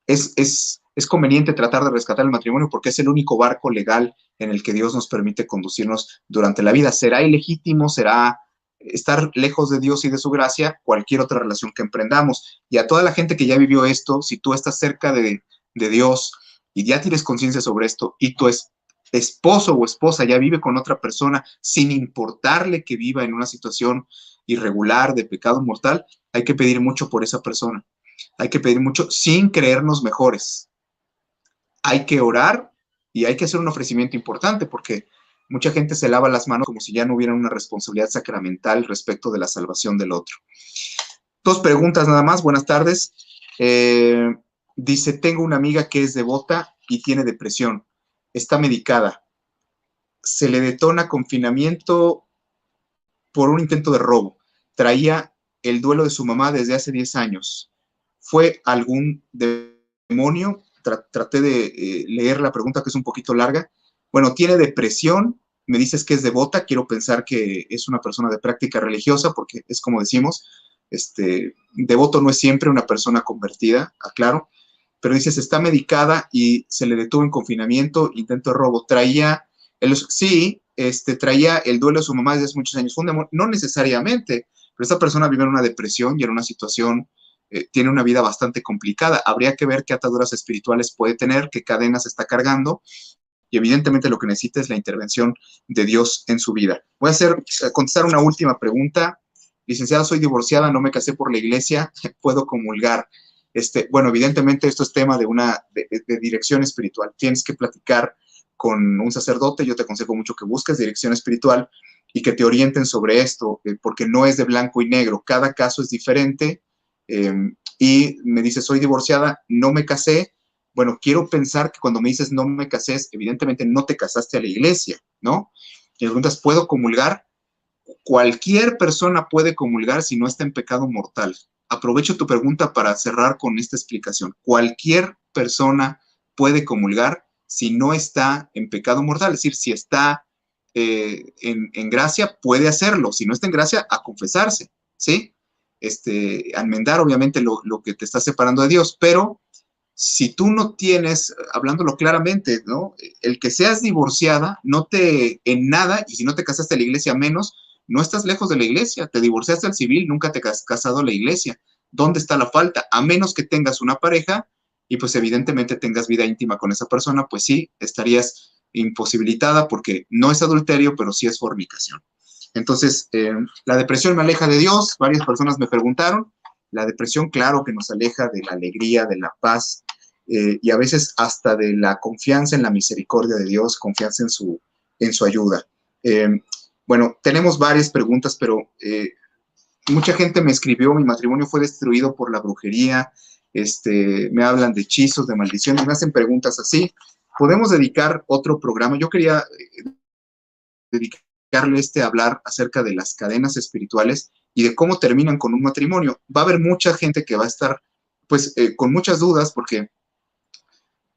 es conveniente tratar de rescatar el matrimonio porque es el único barco legal en el que Dios nos permite conducirnos durante la vida. Será ilegítimo, será estar lejos de Dios y de su gracia cualquier otra relación que emprendamos. Y a toda la gente que ya vivió esto, si tú estás cerca de Dios y ya tienes conciencia sobre esto y tu esposo o esposa ya vive con otra persona sin importarle que viva en una situación irregular de pecado mortal, hay que pedir mucho por esa persona. Hay que pedir mucho sin creernos mejores. Hay que orar y hay que hacer un ofrecimiento importante porque mucha gente se lava las manos como si ya no hubiera una responsabilidad sacramental respecto de la salvación del otro. Dos preguntas nada más, buenas tardes. Dice, tengo una amiga que es devota y tiene depresión, está medicada, se le detona confinamiento por un intento de robo, traía el duelo de su mamá desde hace 10 años. ¿Fue algún demonio? Traté de leer la pregunta, que es un poquito larga. Bueno, tiene depresión, me dices que es devota, quiero pensar que es una persona de práctica religiosa, porque es como decimos, devoto no es siempre una persona convertida, aclaro, pero dices, está medicada y se le detuvo en confinamiento, intento de robo, traía el duelo de su mamá desde hace muchos años, no necesariamente, pero esta persona vive en una depresión y en una situación, tiene una vida bastante complicada, habría que ver qué ataduras espirituales puede tener, qué cadenas está cargando, y evidentemente lo que necesita es la intervención de Dios en su vida. Voy a contestar una última pregunta. Licenciada, soy divorciada, no me casé por la iglesia, ¿puedo comulgar? Bueno, evidentemente esto es tema de dirección espiritual. Tienes que platicar con un sacerdote, yo te aconsejo mucho que busques dirección espiritual y que te orienten sobre esto, porque no es de blanco y negro, cada caso es diferente. Y me dice, soy divorciada, no me casé. Bueno, quiero pensar que cuando me dices no me casé, evidentemente no te casaste a la iglesia, ¿no? Y me preguntas, ¿puedo comulgar? Cualquier persona puede comulgar si no está en pecado mortal. Aprovecho tu pregunta para cerrar con esta explicación. Cualquier persona puede comulgar si no está en pecado mortal, es decir, si está en gracia, puede hacerlo. Si no está en gracia, a confesarse, ¿sí? A enmendar, obviamente, lo que te está separando de Dios, pero si tú no tienes, hablándolo claramente, ¿no? El que seas divorciada, no te, en nada, y si no te casaste a la iglesia menos, no estás lejos de la iglesia, te divorciaste al civil, nunca te has casado a la iglesia. ¿Dónde está la falta? A menos que tengas una pareja y pues evidentemente tengas vida íntima con esa persona, pues sí, estarías imposibilitada porque no es adulterio, pero sí es fornicación. Entonces, la depresión me aleja de Dios, varias personas me preguntaron, la depresión, claro que nos aleja de la alegría, de la paz, y a veces hasta de la confianza en la misericordia de Dios, confianza en su ayuda. Bueno, tenemos varias preguntas, pero mucha gente me escribió, mi matrimonio fue destruido por la brujería, me hablan de hechizos, de maldiciones, me hacen preguntas así. Podemos dedicar otro programa. Yo quería dedicarle a hablar acerca de las cadenas espirituales y de cómo terminan con un matrimonio. Va a haber mucha gente que va a estar, pues, con muchas dudas porque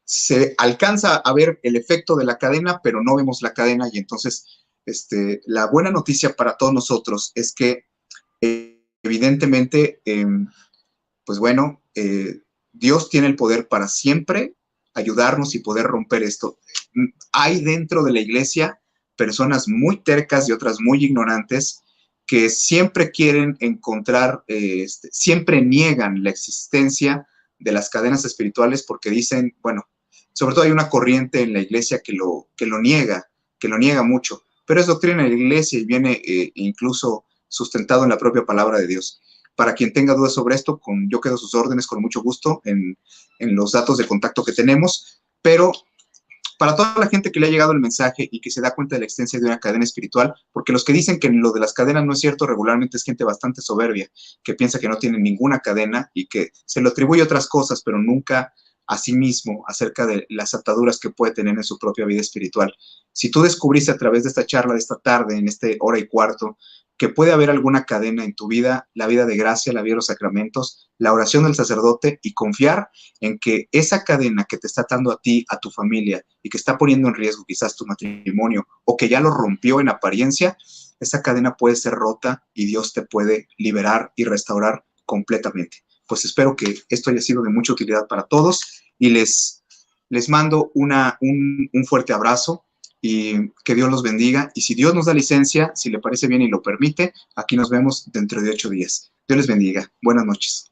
se alcanza a ver el efecto de la cadena, pero no vemos la cadena y entonces la buena noticia para todos nosotros es que evidentemente, pues bueno, Dios tiene el poder para siempre ayudarnos y poder romper esto. Hay dentro de la iglesia personas muy tercas y otras muy ignorantes que siempre quieren encontrar, siempre niegan la existencia de las cadenas espirituales porque dicen, bueno, sobre todo hay una corriente en la iglesia que lo niega mucho, pero es doctrina de la iglesia y viene incluso sustentado en la propia palabra de Dios. Para quien tenga dudas sobre esto, yo quedo a sus órdenes con mucho gusto en los datos de contacto que tenemos, pero para toda la gente que le ha llegado el mensaje y que se da cuenta de la existencia de una cadena espiritual, porque los que dicen que lo de las cadenas no es cierto, regularmente es gente bastante soberbia, que piensa que no tiene ninguna cadena y que se lo atribuye a otras cosas, pero nunca a sí mismo acerca de las ataduras que puede tener en su propia vida espiritual. Si tú descubriste a través de esta charla de esta tarde, en este hora y cuarto, que puede haber alguna cadena en tu vida, la vida de gracia, la vida de los sacramentos, la oración del sacerdote y confiar en que esa cadena que te está atando a ti, a tu familia y que está poniendo en riesgo quizás tu matrimonio o que ya lo rompió en apariencia, esa cadena puede ser rota y Dios te puede liberar y restaurar completamente. Pues espero que esto haya sido de mucha utilidad para todos y les mando un fuerte abrazo y que Dios los bendiga. Y si Dios nos da licencia, si le parece bien y lo permite, aquí nos vemos dentro de 8 días. Dios les bendiga. Buenas noches.